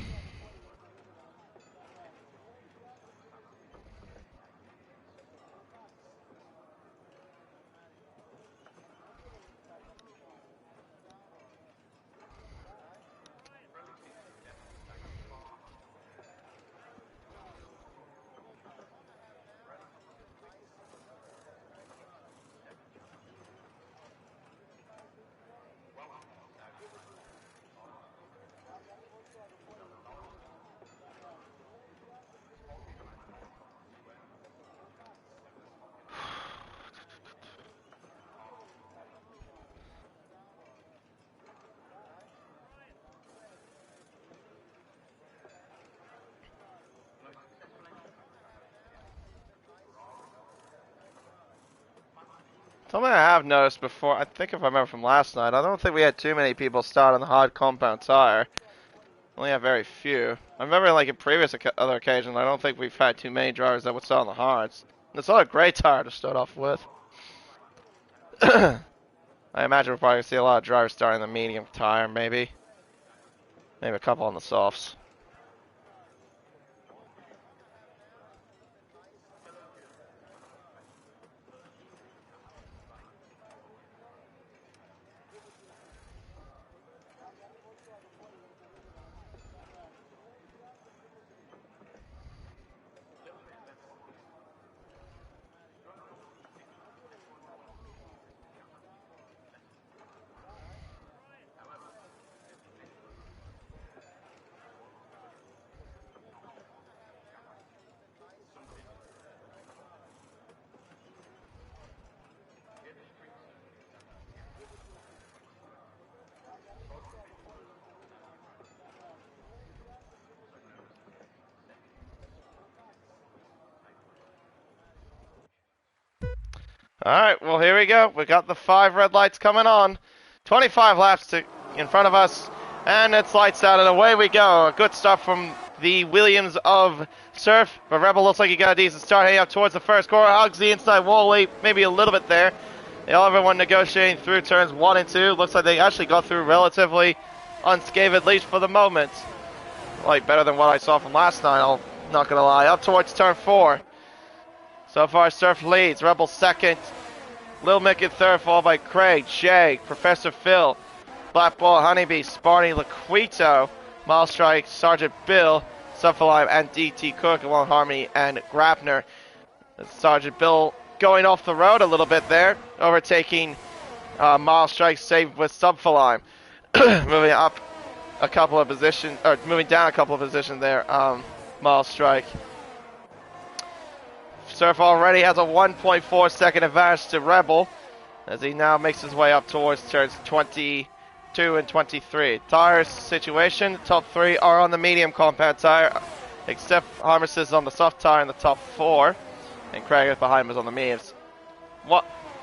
Something I have noticed before, I think if I remember from last night, I don't think we had too many people start on the hard compound tire. Only have very few. I remember like in previous other occasions, I don't think we've had too many drivers that would start on the hards. And it's not a great tire to start off with. I imagine we'll probably see a lot of drivers starting the medium tire, maybe. Maybe a couple on the softs. Alright, well here we go. We got the 5 red lights coming on. 25 laps in front of us. And it's lights out and away we go. A good start from the Williams of Surf. But Rebel looks like he got a decent start heading up towards the first corner. Hugs the inside wall late, maybe a little bit there. Everyone negotiating through turns 1 and 2. Looks like they actually got through relatively unscathed, at least for the moment. Like better than what I saw from last night, I'm not going to lie. Up towards turn 4. So far, Surf leads. Rebel second. Lil Mick in third, followed by Craig, Jay, Professor Phil, Black Ball, Honeybee, Sparty, Laquito, Milestrike, Sergeant Bill, Suffalime, and DT Cook, along Harmony and Grabner. Sergeant Bill going off the road a little bit there, overtaking Milestrike, saved with Subfalime. Moving up a couple of positions, or moving down a couple of positions there, Milestrike. Surf already has a 1.4 second advantage to Rebel as he now makes his way up towards turns 22 and 23. Tires situation, top 3 are on the medium compound tire, except Harmus is on the soft tire in the top 4, and Craig is behind him is on the mediums.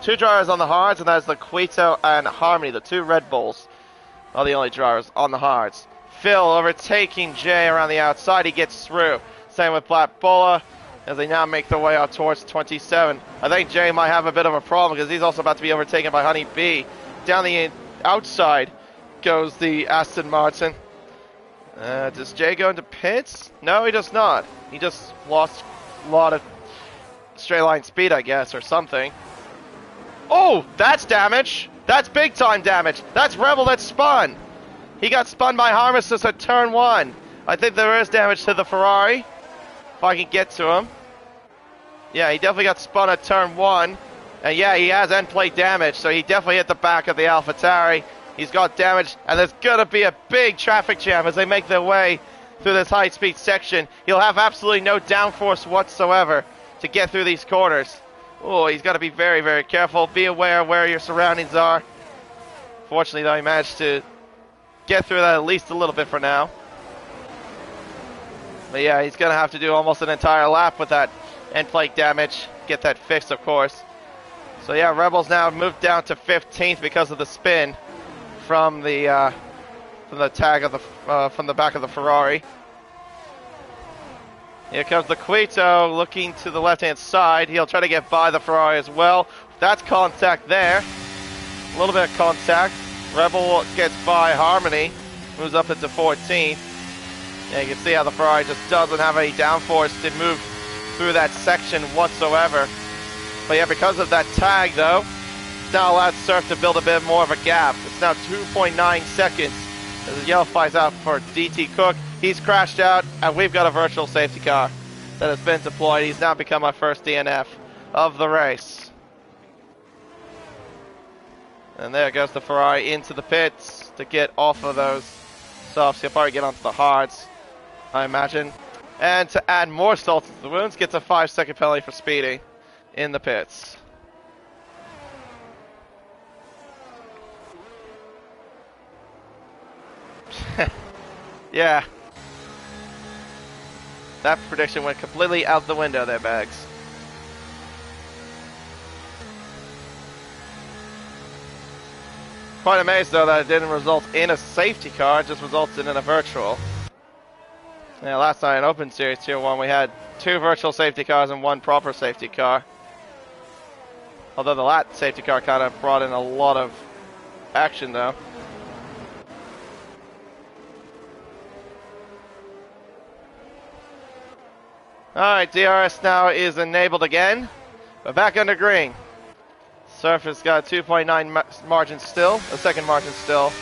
2 drivers on the hards, and that is Laquito and Harmony, the 2 Red Bulls are the only drivers on the hards. Phil overtaking Jay around the outside, he gets through. Same with Black Bulla, as they now make their way out towards 27. I think Jay might have a bit of a problem because he's also about to be overtaken by Honey B. Down the outside goes the Aston Martin. Does Jay go into pits? No, he does not. He just lost a lot of straight line speed, I guess, or something. Oh, that's damage. That's big time damage. That's Rebel that spun. He got spun by Harmesis at turn 1. I think there is damage to the Ferrari. If I can get to him. Yeah, he definitely got spun at turn 1. And yeah, he has end plate damage, so he definitely hit the back of the AlphaTauri. He's got damage, and there's going to be a big traffic jam as they make their way through this high-speed section. He'll have absolutely no downforce whatsoever to get through these corners. Oh, he's got to be very, very careful. Be aware of where your surroundings are. Fortunately, though, he managed to get through that at least a little bit for now. But yeah, he's going to have to do almost an entire lap with that end plate damage. Get that fixed, of course. So yeah, Rebels now moved down to 15th because of the spin from the tag of the from the back of the Ferrari. Here comes the Quito looking to the left-hand side. He'll try to get by the Ferrari as well. That's contact there. A little bit of contact. Rebel gets by Harmony, moves up into 14th. And you can see how the Ferrari just doesn't have any downforce to move through that section whatsoever. But yeah, because of that tag though, it's now allowed Surf to build a bit more of a gap. It's now 2.9 seconds as the yellow flies out for DT Cook. He's crashed out, and we've got a virtual safety car that has been deployed. He's now become our first DNF of the race. And there goes the Ferrari into the pits to get off of those softs. He'll probably get onto the hards, I imagine. And to add more salt to the wounds, gets a 5-second penalty for speeding in the pits. Yeah. That prediction went completely out the window there, Bags. Quite amazed though that it didn't result in a safety car, it just resulted in a virtual. Yeah, last night in Open Series Tier 1 we had 2 virtual safety cars and 1 proper safety car. Although the lat safety car kind of brought in a lot of action though. Alright, DRS now is enabled again. But back under green. Surf has got a 2.9 margin still, a second margin still.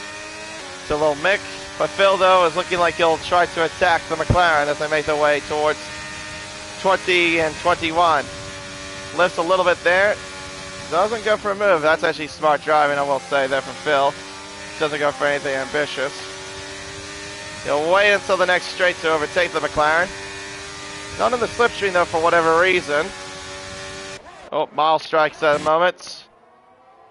It's a little Mick. But Phil, though, is looking like he'll try to attack the McLaren as they make their way towards 20 and 21. Lifts a little bit there. Doesn't go for a move. That's actually smart driving, I will say, there from Phil. Doesn't go for anything ambitious. He'll wait until the next straight to overtake the McLaren. Not in the slipstream, though, for whatever reason. Oh, Miles strikes at the moment.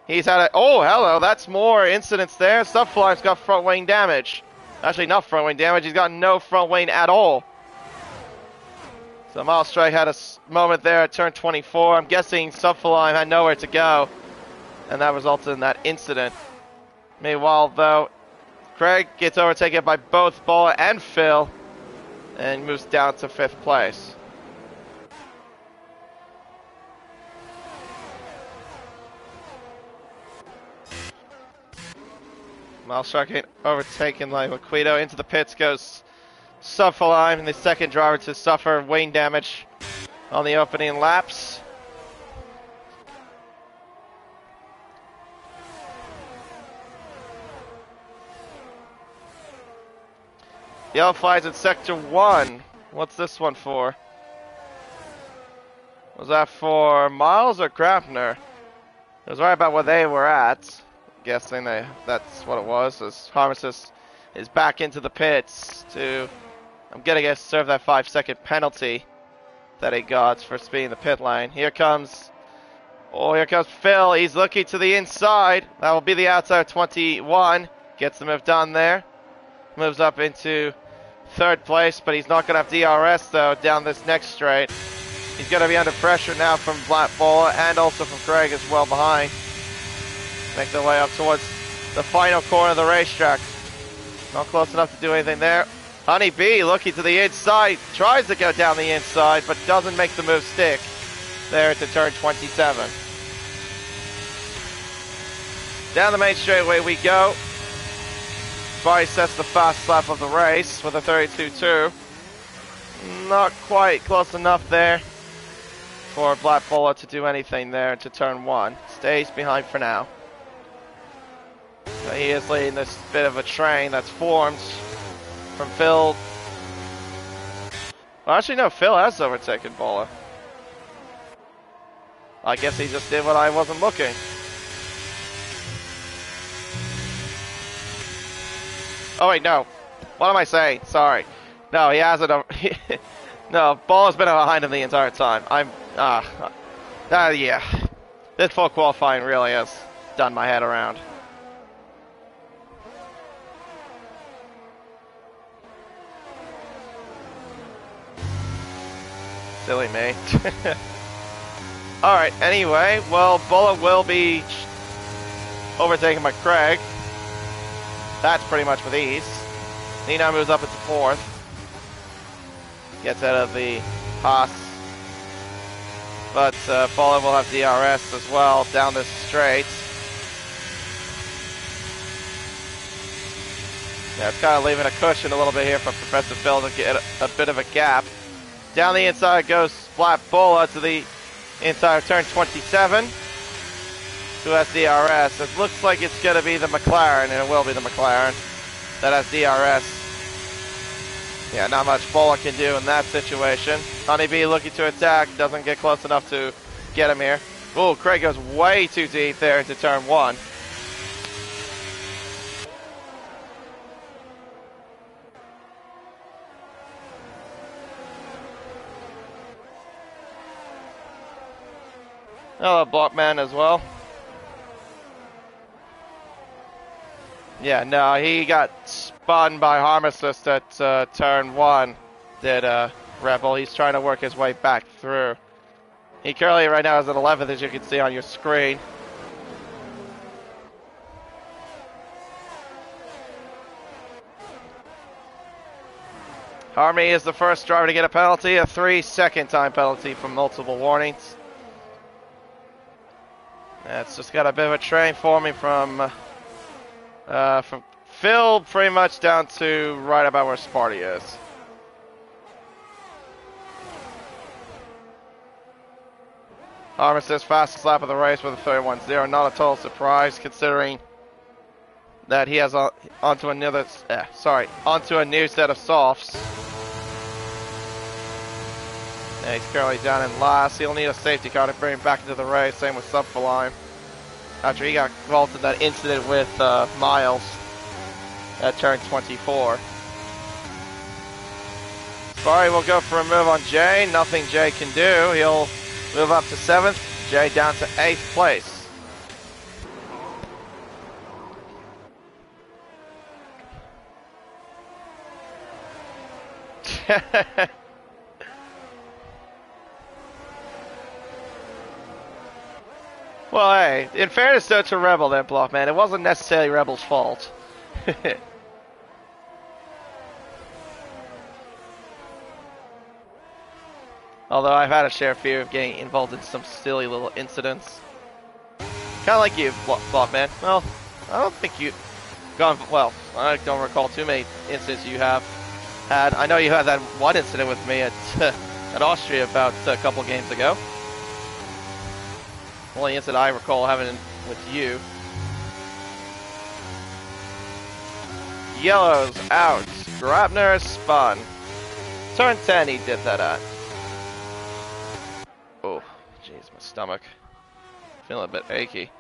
He's had a... Oh, hello, that's more incidents there. Subfly's got front wing damage. Actually, not front wing damage. He's got no front wing at all. So Miles Strike had a moment there at turn 24. I'm guessing Subfly had nowhere to go. And that resulted in that incident. Meanwhile, though, Craig gets overtaken by both Ball and Phil. And moves down to 5th place. Miles Strike overtaken by Liquido. Into the pits goes Subfly, and the second driver to suffer wing damage on the opening laps. Yellow flies in sector 1. What's this one for? Was that for Miles or Grafner? It was right about where they were at. Guessing that's what it was. As Harmesis is back into the pits to, I'm gonna guess, serve that 5-second penalty that he got for speeding the pit lane. Here comes Phil. He's looking to the inside. That will be the outside of 21. Gets the move done there. Moves up into 3rd place, but he's not going to have DRS though down this next straight. He's going to be under pressure now from Black Ball and also from Craig as well behind. Make their way up towards the final corner of the racetrack. Not close enough to do anything there. Honey Bee looking to the inside, tries to go down the inside, but doesn't make the move stick there to turn 27. Down the main straightaway we go. Barry sets the fast lap of the race with a 32.2. Not quite close enough there for Black Bowler to do anything there to turn 1. Stays behind for now. So he is leading this bit of a train that's formed from Phil. Well, actually, no, Phil has overtaken Bowler. I guess he just did what I wasn't looking. Oh, wait, no. What am I saying? Sorry. No, he hasn't. No, Bowler's been behind him the entire time. Yeah. This full qualifying really has done my head around. Silly me. Alright, anyway, well, Bowler will be overtaken by Craig. That's pretty much with ease. He now moves up into 4th. Gets out of the Haas. But Bowler will have DRS as well down this straight. Yeah, it's kind of leaving a cushion a little bit here for Professor Phil to get a bit of a gap. Down the inside goes Black Bowler to the inside of turn 27. Who has DRS. It looks like it's going to be the McLaren, and it will be the McLaren that has DRS. Yeah, not much Bowler can do in that situation. Honeybee looking to attack, doesn't get close enough to get him here. Oh, Craig goes way too deep there into turn 1. Hello, Blockman as well. Yeah, no, he got spun by Harm Assist at turn 1, did Rebel. He's trying to work his way back through. He currently right now is at 11th, as you can see on your screen. Harmy is the first driver to get a penalty, a 3-second time penalty from multiple warnings. It's just got a bit of a train forming from Phil pretty much down to right about where Sparty is. Armistice fastest lap of the race with a 31.0. Not a total surprise considering that he has onto a new set of softs. Yeah, he's currently down in last. He'll need a safety car to bring him back into the race. Same with Subfalime. After he got involved in that incident with Miles at turn 24. Sparry will go for a move on Jay. Nothing Jay can do. He'll move up to 7th. Jay down to 8th place. Well, hey, in fairness though to Rebel then, Blockman, it wasn't necessarily Rebel's fault. Although I've had a share fear of getting involved in some silly little incidents. Kind of like you, Blockman. Well, I don't think you've gone, well, I don't recall too many incidents you have had. I know you had that one incident with me at Austria about a couple games ago. Only incident I recall having with you. Yellow's out. Grabner spun. Turn 10 he did that at. Oh, jeez, my stomach. Feeling a bit achy.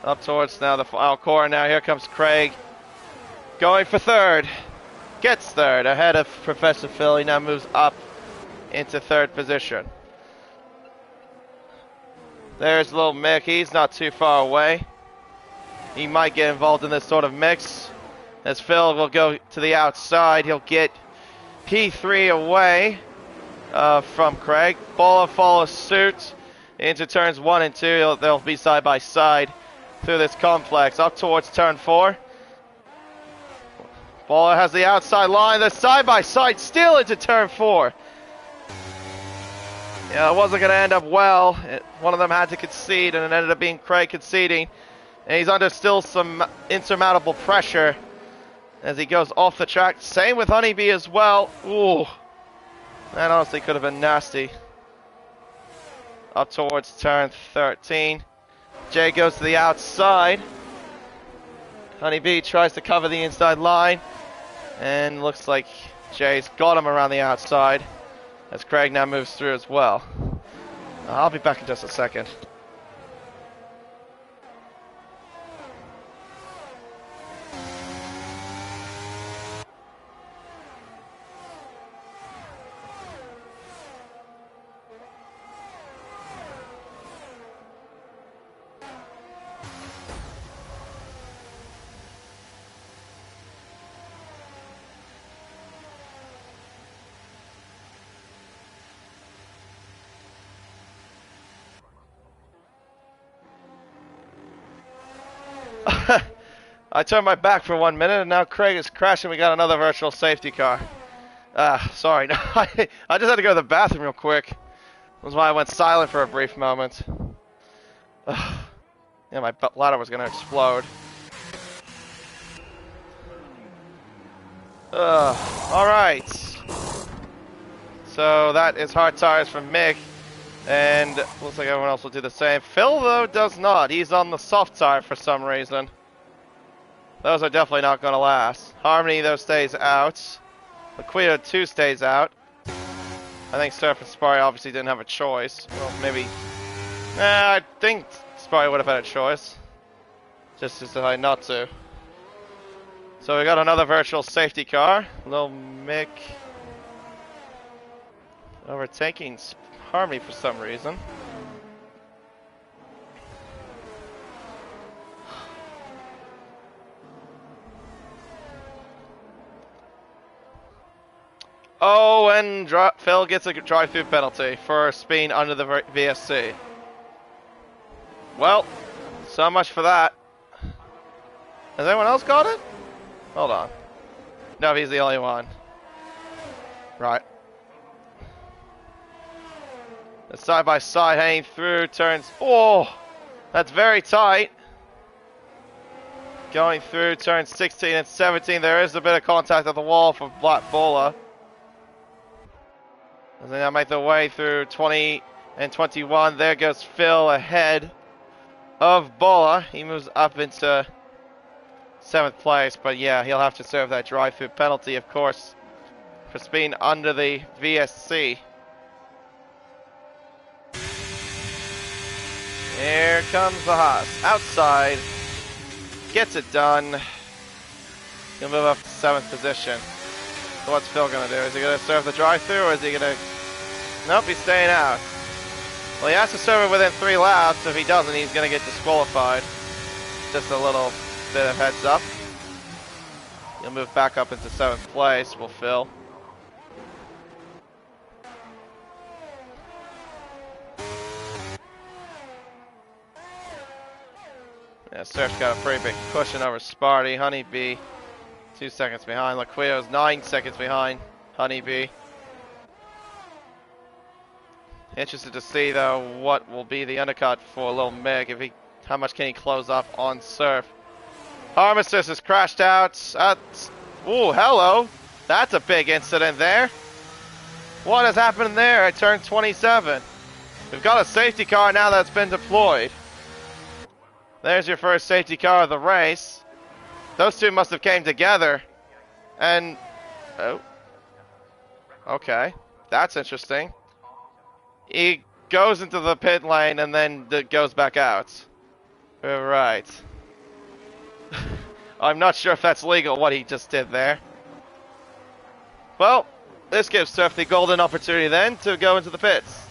Up towards now the final corner. Now here comes Craig. Going for 3rd. Gets 3rd. Ahead of Professor Phil. He now moves up into 3rd position. There's little Mick. He's not too far away. He might get involved in this sort of mix. As Phil will go to the outside. He'll get P3 away from Craig. Bowler follows suit into turns 1 and 2. They'll be side by side through this complex. Up towards turn 4. Bowler has the outside line. They're side by side still into turn 4. Yeah, it wasn't going to end up well. One of them had to concede, and it ended up being Craig conceding And he's under still some insurmountable pressure as he goes off the track. Same with Honeybee as well. Ooh. That honestly could have been nasty. Up towards turn 13. Jay goes to the outside. Honeybee tries to cover the inside line. And looks like Jay's got him around the outside. As Craig now moves through as well. I'll be back in just a second. I turned my back for 1 minute and now Craig is crashing. We got another virtual safety car. Sorry. I just had to go to the bathroom real quick. That's why I went silent for a brief moment. Yeah, my bladder was going to explode. Alright. So that is hard tires from Mick. And looks like everyone else will do the same. Phil, though, does not. He's on the soft tire for some reason. Those are definitely not going to last. Harmony, though, stays out. Liquido 2 stays out. I think Surf and Sparry obviously didn't have a choice. Well, maybe... I think Sparry would have had a choice. Just decided not to. So we got another virtual safety car. Lil Mick overtaking Harmony for some reason. Oh, and Phil gets a drive-through penalty for speeding under the VSC. Well, so much for that. Has anyone else got it? Hold on. No, he's the only one. Right. The side-by-side hanging through turns. Oh, that's very tight. Going through turns 16 and 17. There is a bit of contact at the wall for Black Bowler. As they now make their way through 20 and 21. There goes Phil ahead of Bowler. He moves up into 7th place. But yeah, he'll have to serve that drive-through penalty, of course, for speeding under the VSC. Here comes the Haas. Outside. Gets it done. He'll move up to 7th position. So what's Phil going to do? Is he going to serve the drive-through or is he going to... Nope, he's staying out. Well, he has to serve it within 3 laps. If he doesn't, he's going to get disqualified. Just a little bit of heads up. He'll move back up into 7th place, will Phil. Yeah, Surf's got a pretty big cushion over Sparty. Honeybee, 2 seconds behind. Laquio's 9 seconds behind Honeybee. Interested to see, though, what will be the undercut for Lil Mig. How much can he close up on Surf? Armistice has crashed out. Ooh, hello. That's a big incident there. What has happened there at turn 27? We've got a safety car now that's been deployed. There's your first safety car of the race. Those two must have came together. And... oh. Okay. That's interesting. He goes into the pit lane and then goes back out. Right. I'm not sure if that's legal, what he just did there. Well, this gives Surf the golden opportunity then to go into the pits.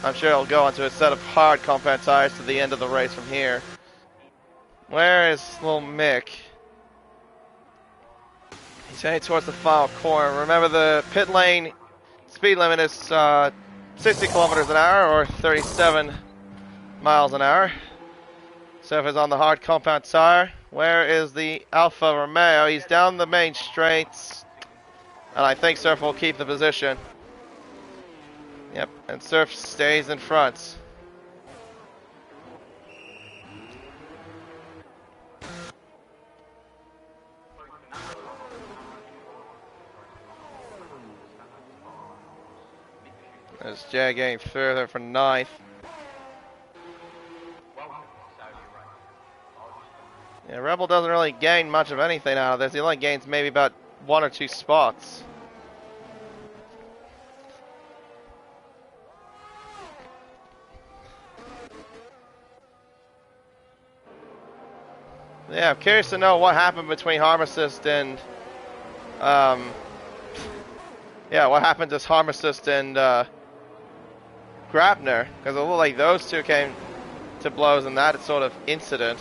I'm sure he'll go onto a set of hard compound tires to the end of the race from here. Where is Lil Mick? He's heading towards the final corner. Remember, the pit lane speed limit is 60 kilometers an hour or 37 miles an hour. Surf is on the hard compound tire. Where is the Alfa Romeo? He's down the main straights. And I think Surf will keep the position. Yep, and Surf stays in front. As Jay getting through there for 9th. Welcome to Saudi Arabia. Yeah, Rebel doesn't really gain much of anything out of this. He only gains maybe about 1 or 2 spots. Yeah, I'm curious to know what happened between Harm Assist and what happened to Harm Assist and Grabner, because it looked like those two came to blows in that sort of incident.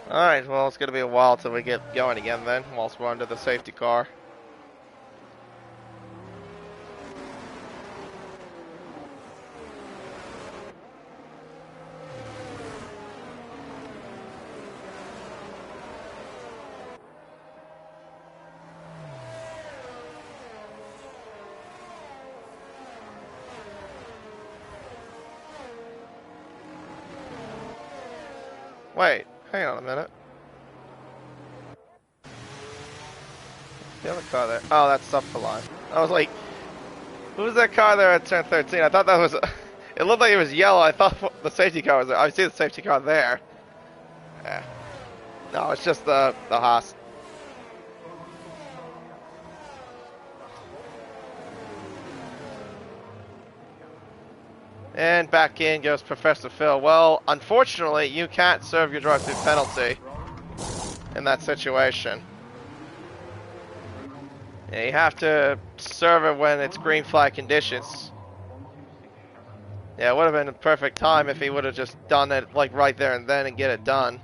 Alright, well, it's going to be a while till we get going again then, whilst we're under the safety car. Wait, hang on a minute. The other car there. Oh, that's Subcoline. I was like, who was that car there at turn 13? I thought that was... It looked like it was yellow. I thought the safety car was there. I see the safety car there. Yeah. No, it's just the Haas. And back in goes Professor Phil. Well, unfortunately, you can't serve your drive-through penalty in that situation. Yeah, you have to serve it when it's green flag conditions. Yeah, it would have been a perfect time if he would have just done it like right there and then and get it done.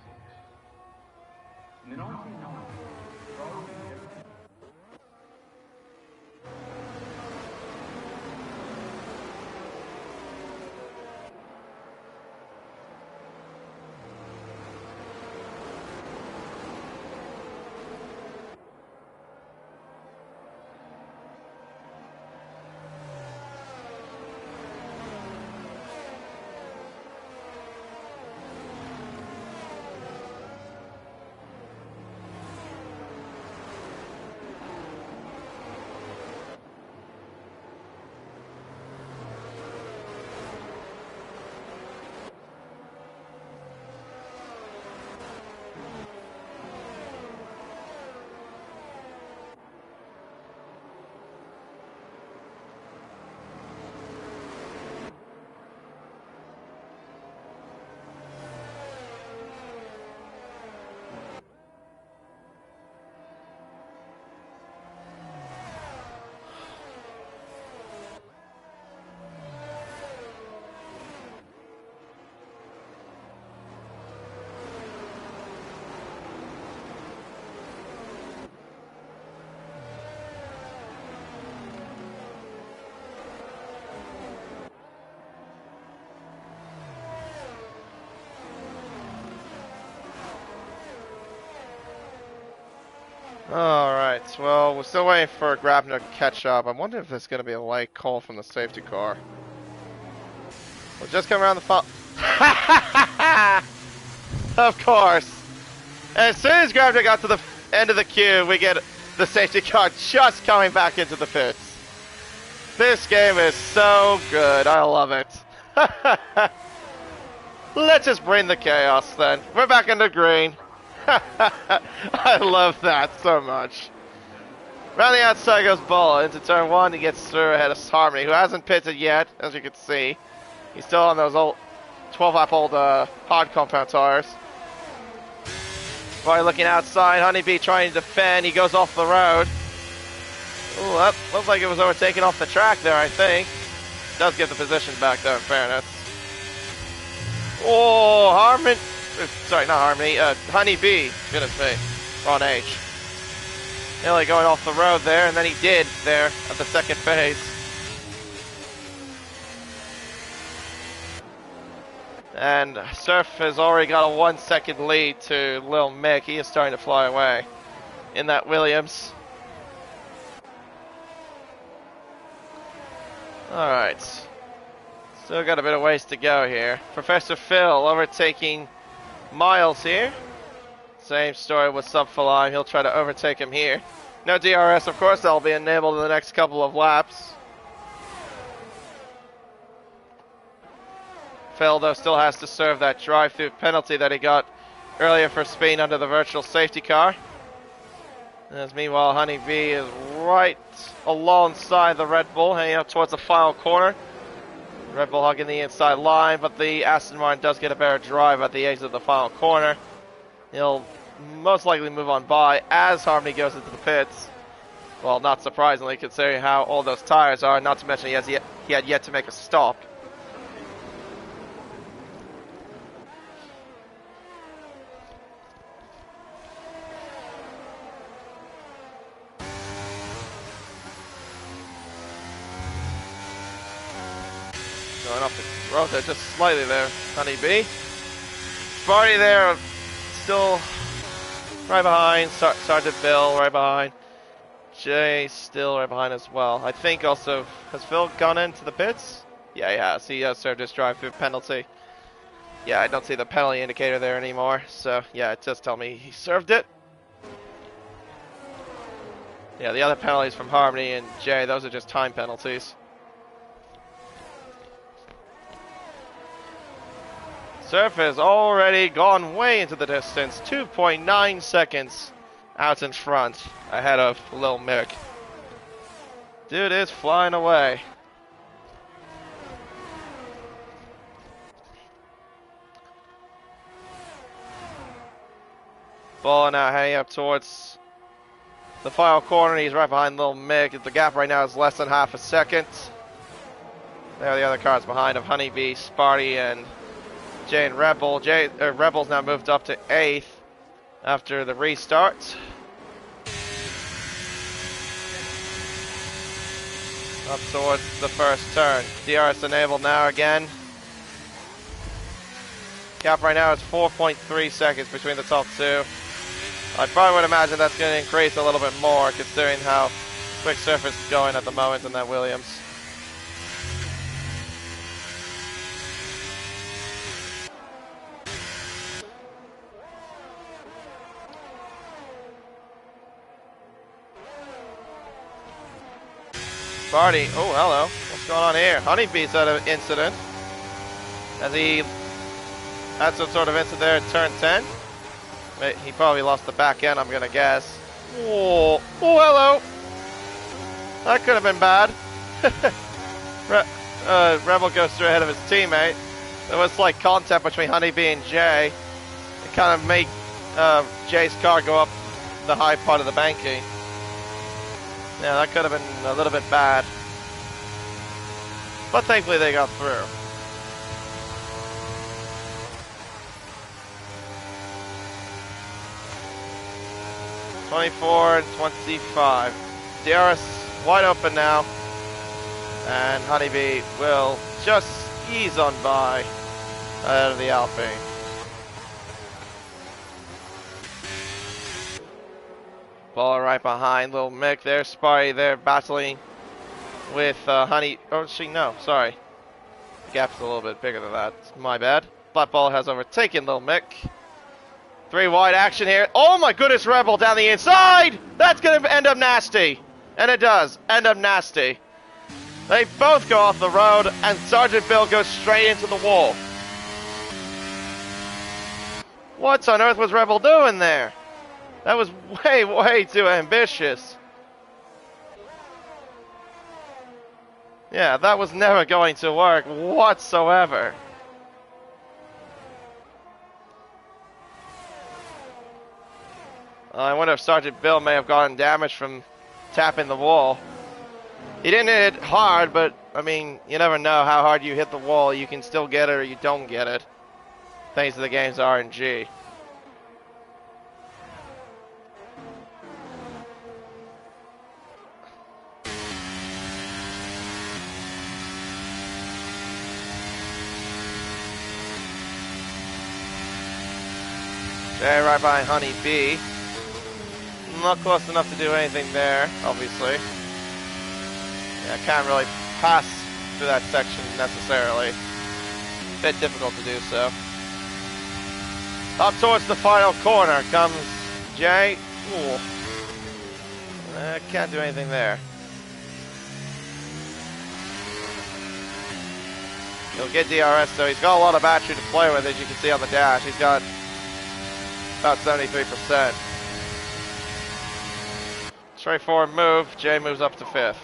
Alright, well, we're still waiting for Grabner to catch up. I wonder if there's going to be a late call from the safety car. We'll just come around the Of course. As soon as Grabner got to the end of the queue, we get the safety car just coming back into the pits. This game is so good. I love it. Let's just bring the chaos then. We're back into green. I love that so much. Round the outside goes Bola into turn 1. He gets through ahead of Harmony, who hasn't pitted yet, as you can see. He's still on those old 12-lap old hard compound tires. While looking outside, Honeybee trying to defend. He goes off the road. Ooh, that looked like it was overtaken off the track there, I think. Does get the position back though, in fairness. Oh, Harmon. Sorry, not Harmony. Honeybee. Goodness me. Ron H. Nearly going off the road there, and then he did there at the second phase. And Surf has already got a 1 second lead to Lil Mick. He is starting to fly away in that Williams. Alright. Still got a bit of ways to go here. Professor Phil overtaking Miles here. Same story with Subfalime. He'll try to overtake him here. No DRS, of course. That'll be enabled in the next couple of laps. Phil, though, still has to serve that drive-through penalty that he got earlier for speeding under the virtual safety car. As meanwhile, Honeybee is right alongside the Red Bull, heading up towards the final corner. Red Bull hugging the inside line, but the Aston Martin does get a better drive at the exit of the final corner. He'll most likely move on by as Harmony goes into the pits. Well, not surprisingly, considering how old those tires are, not to mention he had yet to make a stop. Going off the road there, just slightly there, Honeybee. Sparty there, still right behind. Sergeant Bill right behind. Jay still right behind as well. I think also, has Phil gone into the pits? Yeah, he has. He has served his drive-through penalty. Yeah, I don't see the penalty indicator there anymore. So, yeah, it does tell me he served it. Yeah, the other penalties from Harmony and Jay, those are just time penalties. Surf has already gone way into the distance, 2.9 seconds out in front, ahead of Lil Mick. Dude is flying away. Ball now heading up towards the final corner. He's right behind Lil Mick. The gap right now is less than half a second. There are the other cars behind of Honeybee, Sparty, and Jay and Rebel. Rebel's now moved up to 8th after the restart. Up towards the first turn. DRS enabled now again. Gap right now is 4.3 seconds between the top two. I probably would imagine that's going to increase a little bit more considering how quick Surf is going at the moment in that Williams. Sparty, oh hello, what's going on here? Honeybee's had an incident. As he had some sort of incident there at turn 10. He probably lost the back end, I'm gonna guess. Oh, hello. That could have been bad. Rebel goes through ahead of his teammate. There was like contact between Honeybee and Jay. It kind of made Jay's car go up the high part of the banking. Yeah, that could have been a little bit bad. But thankfully they got through. '24 and 25. DRS wide open now. And Honeybee will just ease on by ahead of the Alpine. Ball right behind Lil Mick there. Sparty there battling with Honey. Oh, no, sorry. The gap's a little bit bigger than that. My bad. Black Ball has overtaken Lil Mick. 3 wide action here. Oh my goodness, Rebel down the inside! That's going to end up nasty. And it does. End up nasty. They both go off the road, and Sergeant Bill goes straight into the wall. What on earth was Rebel doing there? That was way, way too ambitious. Yeah, that was never going to work whatsoever. I wonder if Sergeant Bill may have gotten damaged from tapping the wall. He didn't hit it hard, but, I mean, you never know how hard you hit the wall. You can still get it or you don't get it, thanks to the game's RNG. Jay right behind Honey B. Not close enough to do anything there, obviously. Yeah, can't really pass through that section necessarily. Bit difficult to do so. Up towards the final corner comes Jay. Ooh. Can't do anything there. He'll get DRS, so he's got a lot of battery to play with, as you can see on the dash. He's got about 73%. Straightforward move. Jay moves up to 5th.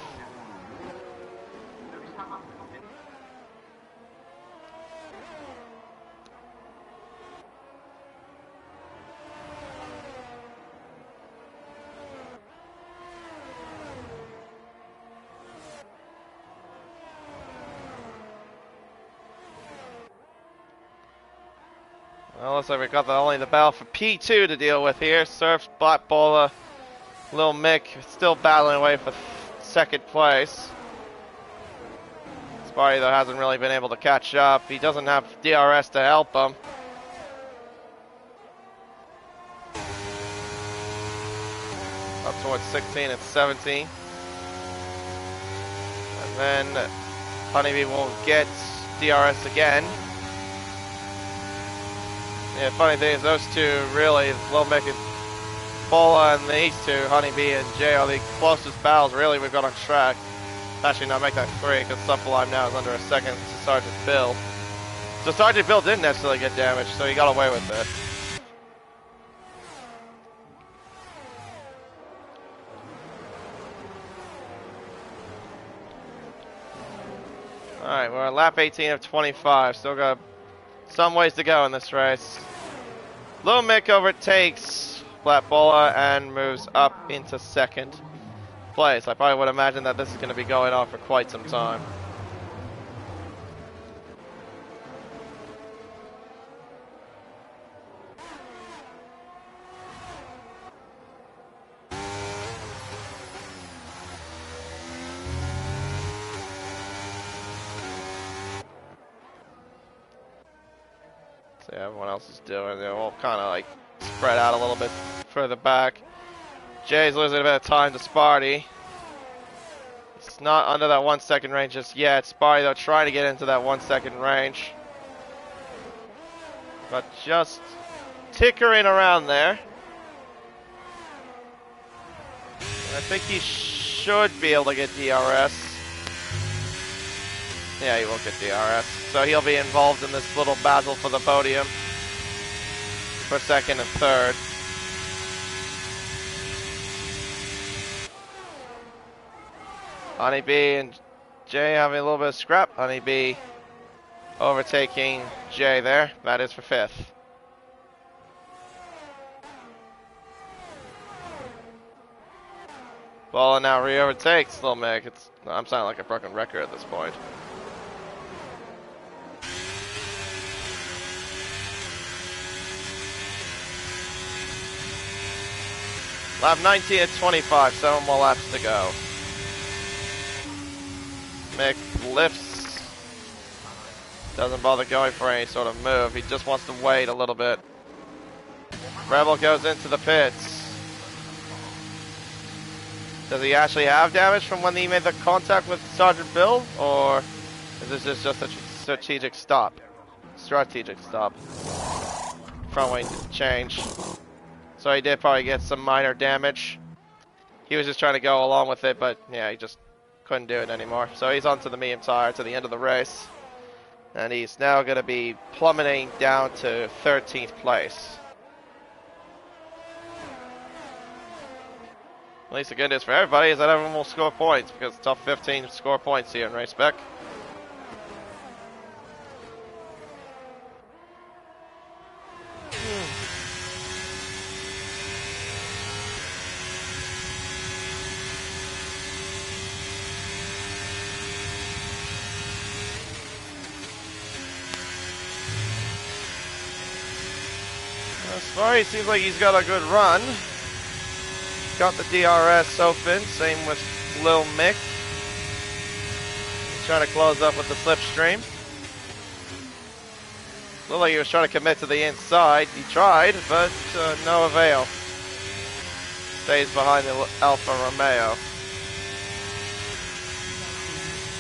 Well, looks like we've got only the battle for P2 to deal with here. Surf, Black Baller, Lil Mick still battling away for 2nd place. Sparty, though, hasn't really been able to catch up. He doesn't have DRS to help him. Up towards 16 and 17. And then Honeybee will get DRS again. Yeah, funny thing is those two really, Lil Mick and Bola, and these two, Honeybee and Jay, are the closest battles really we've got on track. Actually, no, make that 3, because Sublime now is under a second to Sergeant Bill. So Sergeant Bill didn't necessarily get damaged, so he got away with it. Alright, we're on lap 18 of 25. Still got some ways to go in this race. Lil Mick overtakes Black Bola and moves up into 2nd place. I probably would imagine that this is going to be going on for quite some time. Everyone else is doing. They're all kind of like spread out a little bit further back. Jay's losing a bit of time to Sparty. It's not under that 1 second range just yet. Sparty, though, trying to get into that 1 second range. But just tickering around there. And I think he should be able to get DRS. Yeah, he will get DRS. So he'll be involved in this little battle for the podium for 2nd and 3rd. Honeybee and Jay having a little bit of scrap. Honeybee overtaking Jay there. That is for 5th. Ball now re-overtakes Lil Mick. I'm sounding like a broken record at this point. Lap 19 at 25, 7 more laps to go. Mick lifts. Doesn't bother going for any sort of move. He just wants to wait a little bit. Rebel goes into the pits. Does he actually have damage from when he made the contact with Sergeant Bill? Or is this just a strategic stop? Strategic stop. Front wing didn't change. So he did probably get some minor damage. He was just trying to go along with it, but yeah, he just couldn't do it anymore. So he's onto the medium tire to the end of the race. And he's now going to be plummeting down to 13th place. At least the good news for everybody is that everyone will score points, because top 15 score points here in Race Spec. Sorry, seems like he's got a good run. Got the DRS open, same with Lil Mick. He's trying to close up with the slipstream. Looked like he was trying to commit to the inside. He tried, but no avail. Stays behind the Alfa Romeo.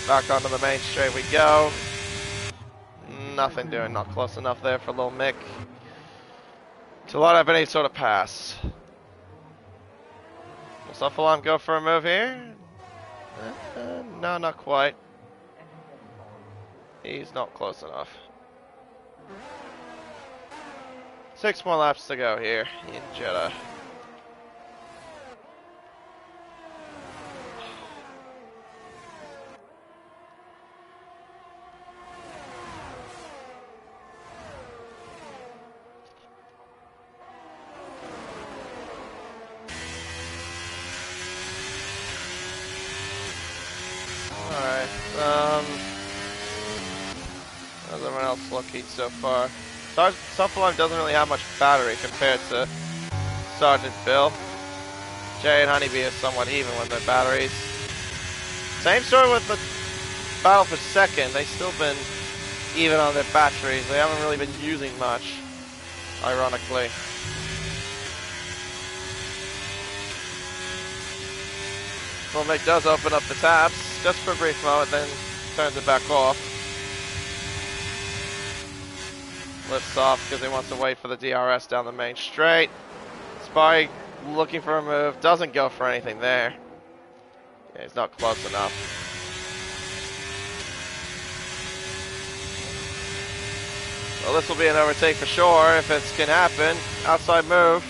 Back onto the main straight we go. Nothing doing, not close enough there for little Mick to line up any sort of pass. Will Suffalam go for a move here? No, not quite. He's not close enough. 6 more laps to go here in Jeddah. Alright, how's everyone else looking so far? Suffalam doesn't really have much battery compared to Sergeant Bill. Jay and Honeybee are somewhat even with their batteries. Same story with the battle for second. They've still been even on their batteries. They haven't really been using much, ironically. Well, Mick does open up the tabs just for a brief moment, then turns it back off. Lifts off because he wants to wait for the DRS down the main straight. Spy looking for a move, doesn't go for anything there. Yeah, he's not close enough. Well, this will be an overtake for sure if it can happen. Outside move.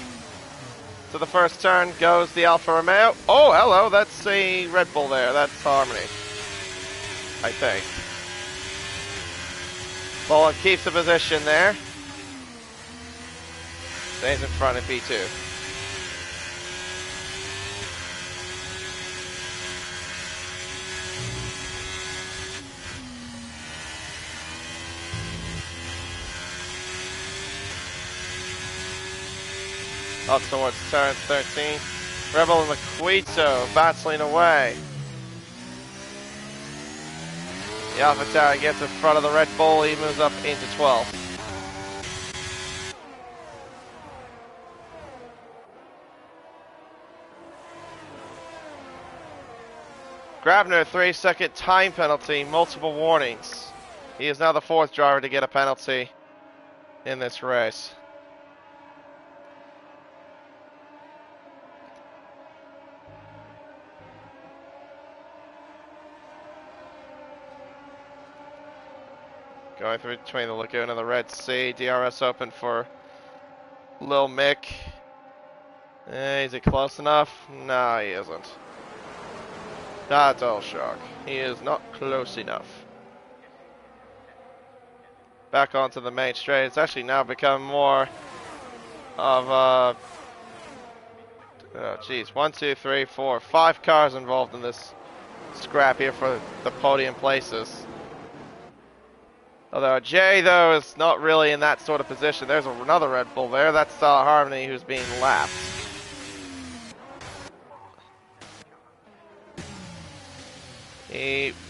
To the first turn goes the Alfa Romeo. Oh, hello, that's a Red Bull there. That's Harmony, I think. Boland keeps the position there. Stays in front of P2. Up towards turn 13. Rebel and Maquito battling away. The AlphaTauri gets in front of the Red Bull. He moves up into 12th. Grabner, 3-second time penalty, multiple warnings. He is now the 4th driver to get a penalty in this race. Going through between the lagoon and the Red Sea. DRS open for Lil Mick. Is he close enough? No, he isn't. That's all shock. He is not close enough. Back onto the main straight. It's actually now become more of a... Oh, geez. 1, 2, 3, 4, 5 cars involved in this scrap here for the podium places. Although Jay, though, is not really in that sort of position. There's another Red Bull there. That's Harmony who's being lapped.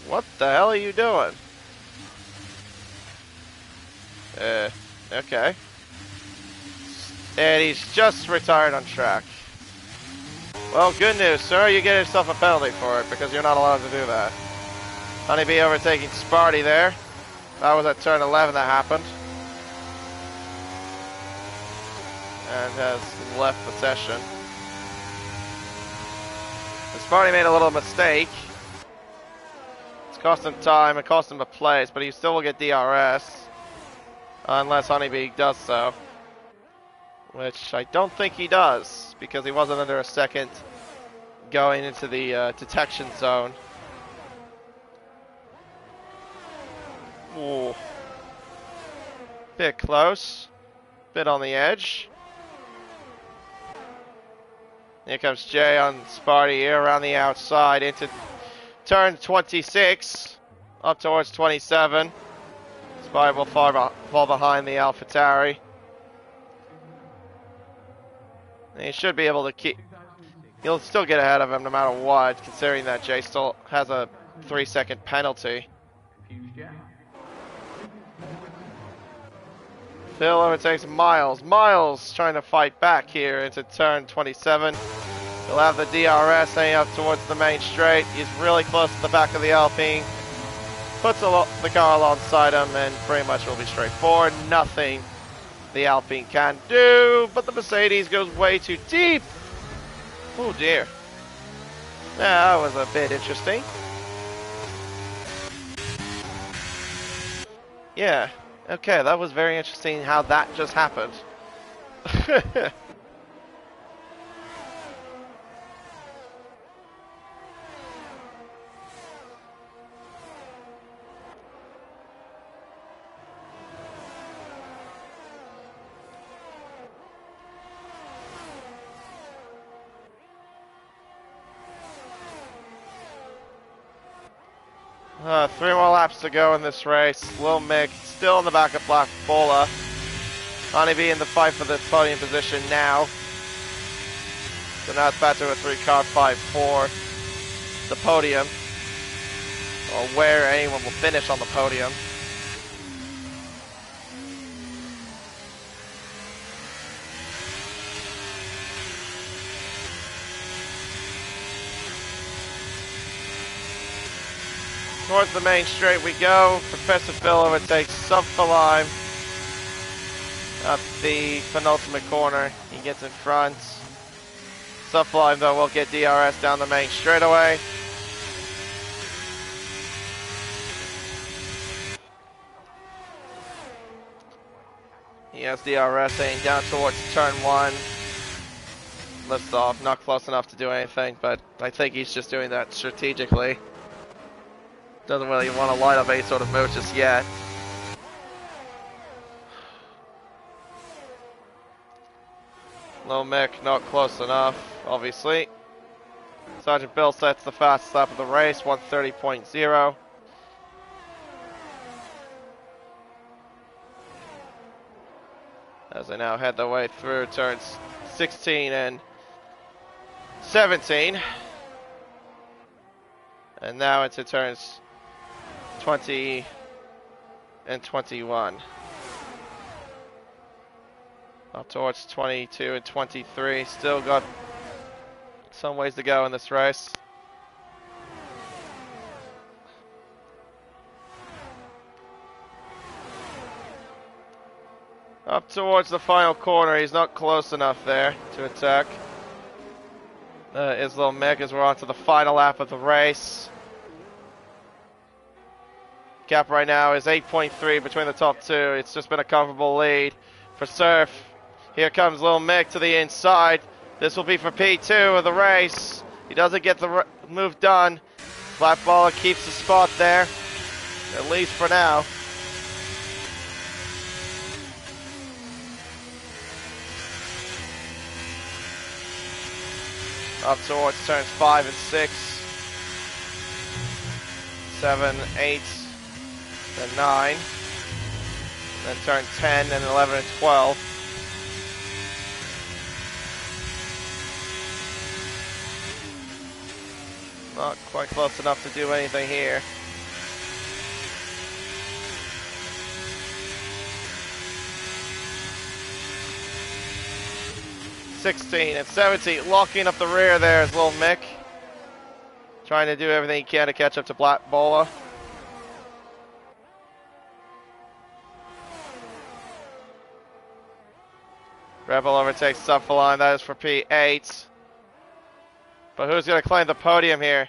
What the hell are you doing? Okay. And he's just retired on track. Well, good news, sir. You get yourself a penalty for it because you're not allowed to do that. Honeybee overtaking Sparty there. That was at turn 11 that happened. And has left the session. And Sparty made a little mistake. It's cost him time, it cost him a place, but he still will get DRS. Unless Honeybee does so. Which I don't think he does, because he wasn't under a second going into the detection zone. Ooh. Bit close. Bit on the edge. Here comes Jay on Sparty here around the outside into turn 26. Up towards 27. Sparty will fall behind the AlphaTauri. He should be able to keep... He'll still get ahead of him no matter what, considering that Jay still has a 3-second penalty. Phil overtakes Miles. Miles trying to fight back here into turn 27. He'll have the DRS heading up towards the main straight. He's really close to the back of the Alpine. Puts the car alongside him and pretty much will be straightforward. Nothing the Alpine can do, but the Mercedes goes way too deep. Oh dear. Yeah, that was a bit interesting. Yeah, okay, that was very interesting how that just happened. 3 more laps to go in this race. Lil Mick still in the back of Black Bola. Honeybee in the fight for the podium position now. So now it's back to a 3-car fight for the podium, or where anyone will finish on the podium. Towards the main straight we go. Professor Phil overtakes Subfalime up the penultimate corner. He gets in front. Subfalime though will get DRS down the main straightaway. He has DRSing down towards turn 1. Lifts off, not close enough to do anything, but I think he's just doing that strategically. Doesn't really want to light up any sort of move just yet. Lil Mick not close enough, obviously. Sergeant Bill sets the fastest lap of the race, 130.0. As they now head their way through turns 16 and 17. And now into turns 20 and 21. Up towards 22 and 23. Still got some ways to go in this race. Up towards the final corner. He's not close enough there to attack. Is Lil Mick as we're on to the final lap of the race. Gap right now is 8.3 between the top two. It's just been a comfortable lead for Surf. Here comes Lil Mick to the inside. This will be for P2 of the race. He doesn't get the move done. Black Baller keeps the spot there, at least for now. Up towards turns 5 and 6. 7, 8, and 9. Then turn 10 and 11 and 12. Not quite close enough to do anything here. (16) and 17, locking up the rear there is Lil Mick. Trying to do everything he can to catch up to Black Bola. Rebel overtakes Subfalime, that is for P8. But who's going to claim the podium here?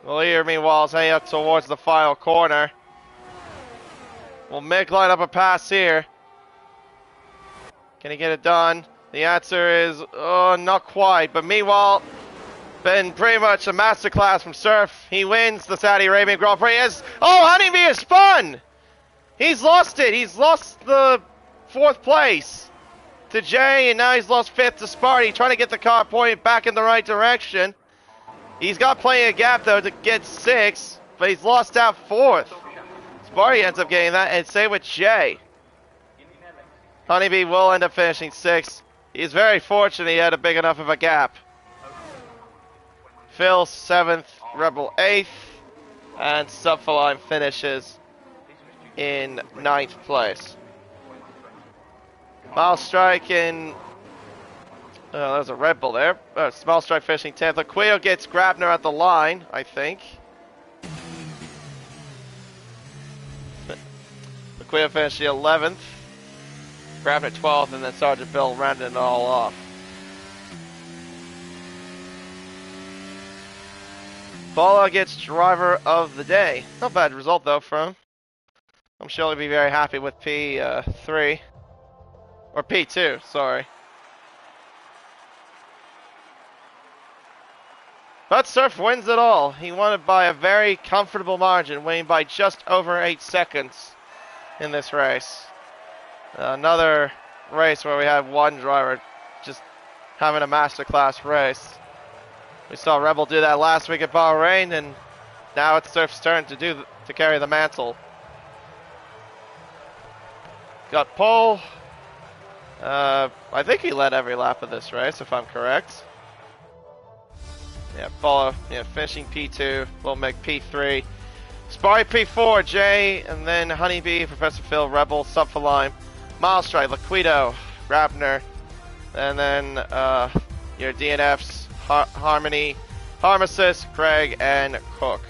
Lear, meanwhile, is heading up towards the final corner. Will Mick line up a pass here? Can he get it done? The answer is, not quite. But meanwhile, been pretty much a masterclass from Surf. He wins the Saudi Arabian Grand Prix. Honeybee has spun! He's lost it. He's lost the 4th place to Jay, and now he's lost 5th to Sparty, trying to get the car pointed back in the right direction. He's got plenty of gap, though, to get 6th, but he's lost out 4th. Sparty ends up getting that, and same with Jay. Honeybee will end up finishing 6th. He's very fortunate he had a big enough of a gap. Phil 7th, Rebel 8th, and Subfalime finishes in 9th place. Mile Strike in... Oh, there's a Red Bull there. Small Strike finishing 10th. Laquio gets Grabner at the line, I think. Laquio finishing 11th. Grabner 12th, and then Sergeant Bill rounding it all off. Bala gets Driver of the Day. Not bad result, though, from... I'm sure he'll be very happy with P3. Or P2, sorry. But Surf wins it all. He won it by a very comfortable margin, winning by just over 8 seconds in this race. Another race where we had one driver just having a masterclass race. We saw Rebel do that last week at Bahrain, and now it's Surf's turn to carry the mantle. Got pole. I think he led every lap of this race, if I'm correct. Yeah, Paul, finishing P2. We'll make P3. Spy P4, Jay, and then Honeybee, Professor Phil, Rebel, Subfalime, Milestrike, Laquito, Grabner, and then your DNFs, Harmony, Harmesis, Craig, and Cook.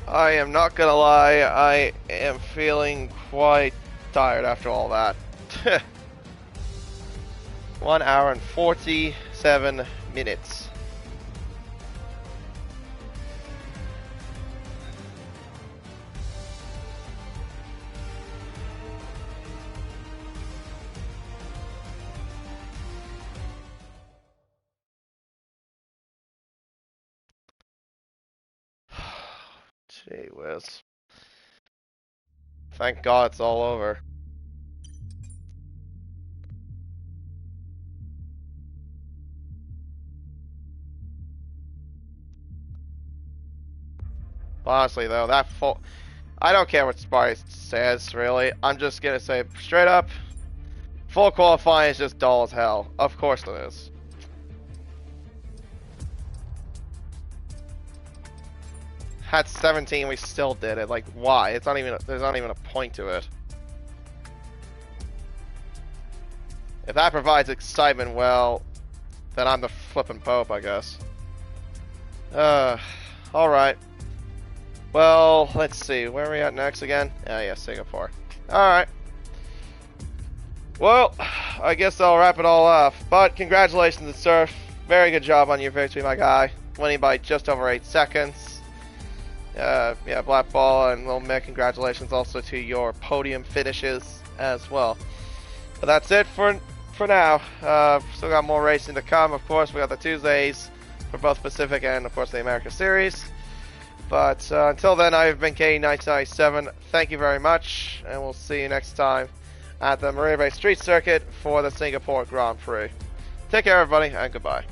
I am not gonna lie, I am feeling quite tired after all that. 1 hour and 47 minutes. Gee whiz. Thank God it's all over. Honestly though, I don't care what Spice says, really. I'm just gonna say straight up, full qualifying is just dull as hell. Of course it is. Had 17, we still did it. Like, why? It's not even. There's not even a point to it. If that provides excitement, well, then I'm the flippin' Pope, I guess. All right. Well, let's see. Where are we at next again? Yeah, Singapore. All right. Well, I guess I'll wrap it all up. But congratulations to Surf. Very good job on your victory, my guy. Winning by just over 8 seconds. Yeah, Black Ball and Lil Mick, congratulations also to your podium finishes as well. But that's it for now. Still got more racing to come, of course. We got the Tuesdays for both Pacific and, of course, the America Series. But until then, I've been K1997. Thank you very much, and we'll see you next time at the Marina Bay Street Circuit for the Singapore Grand Prix. Take care, everybody, and goodbye.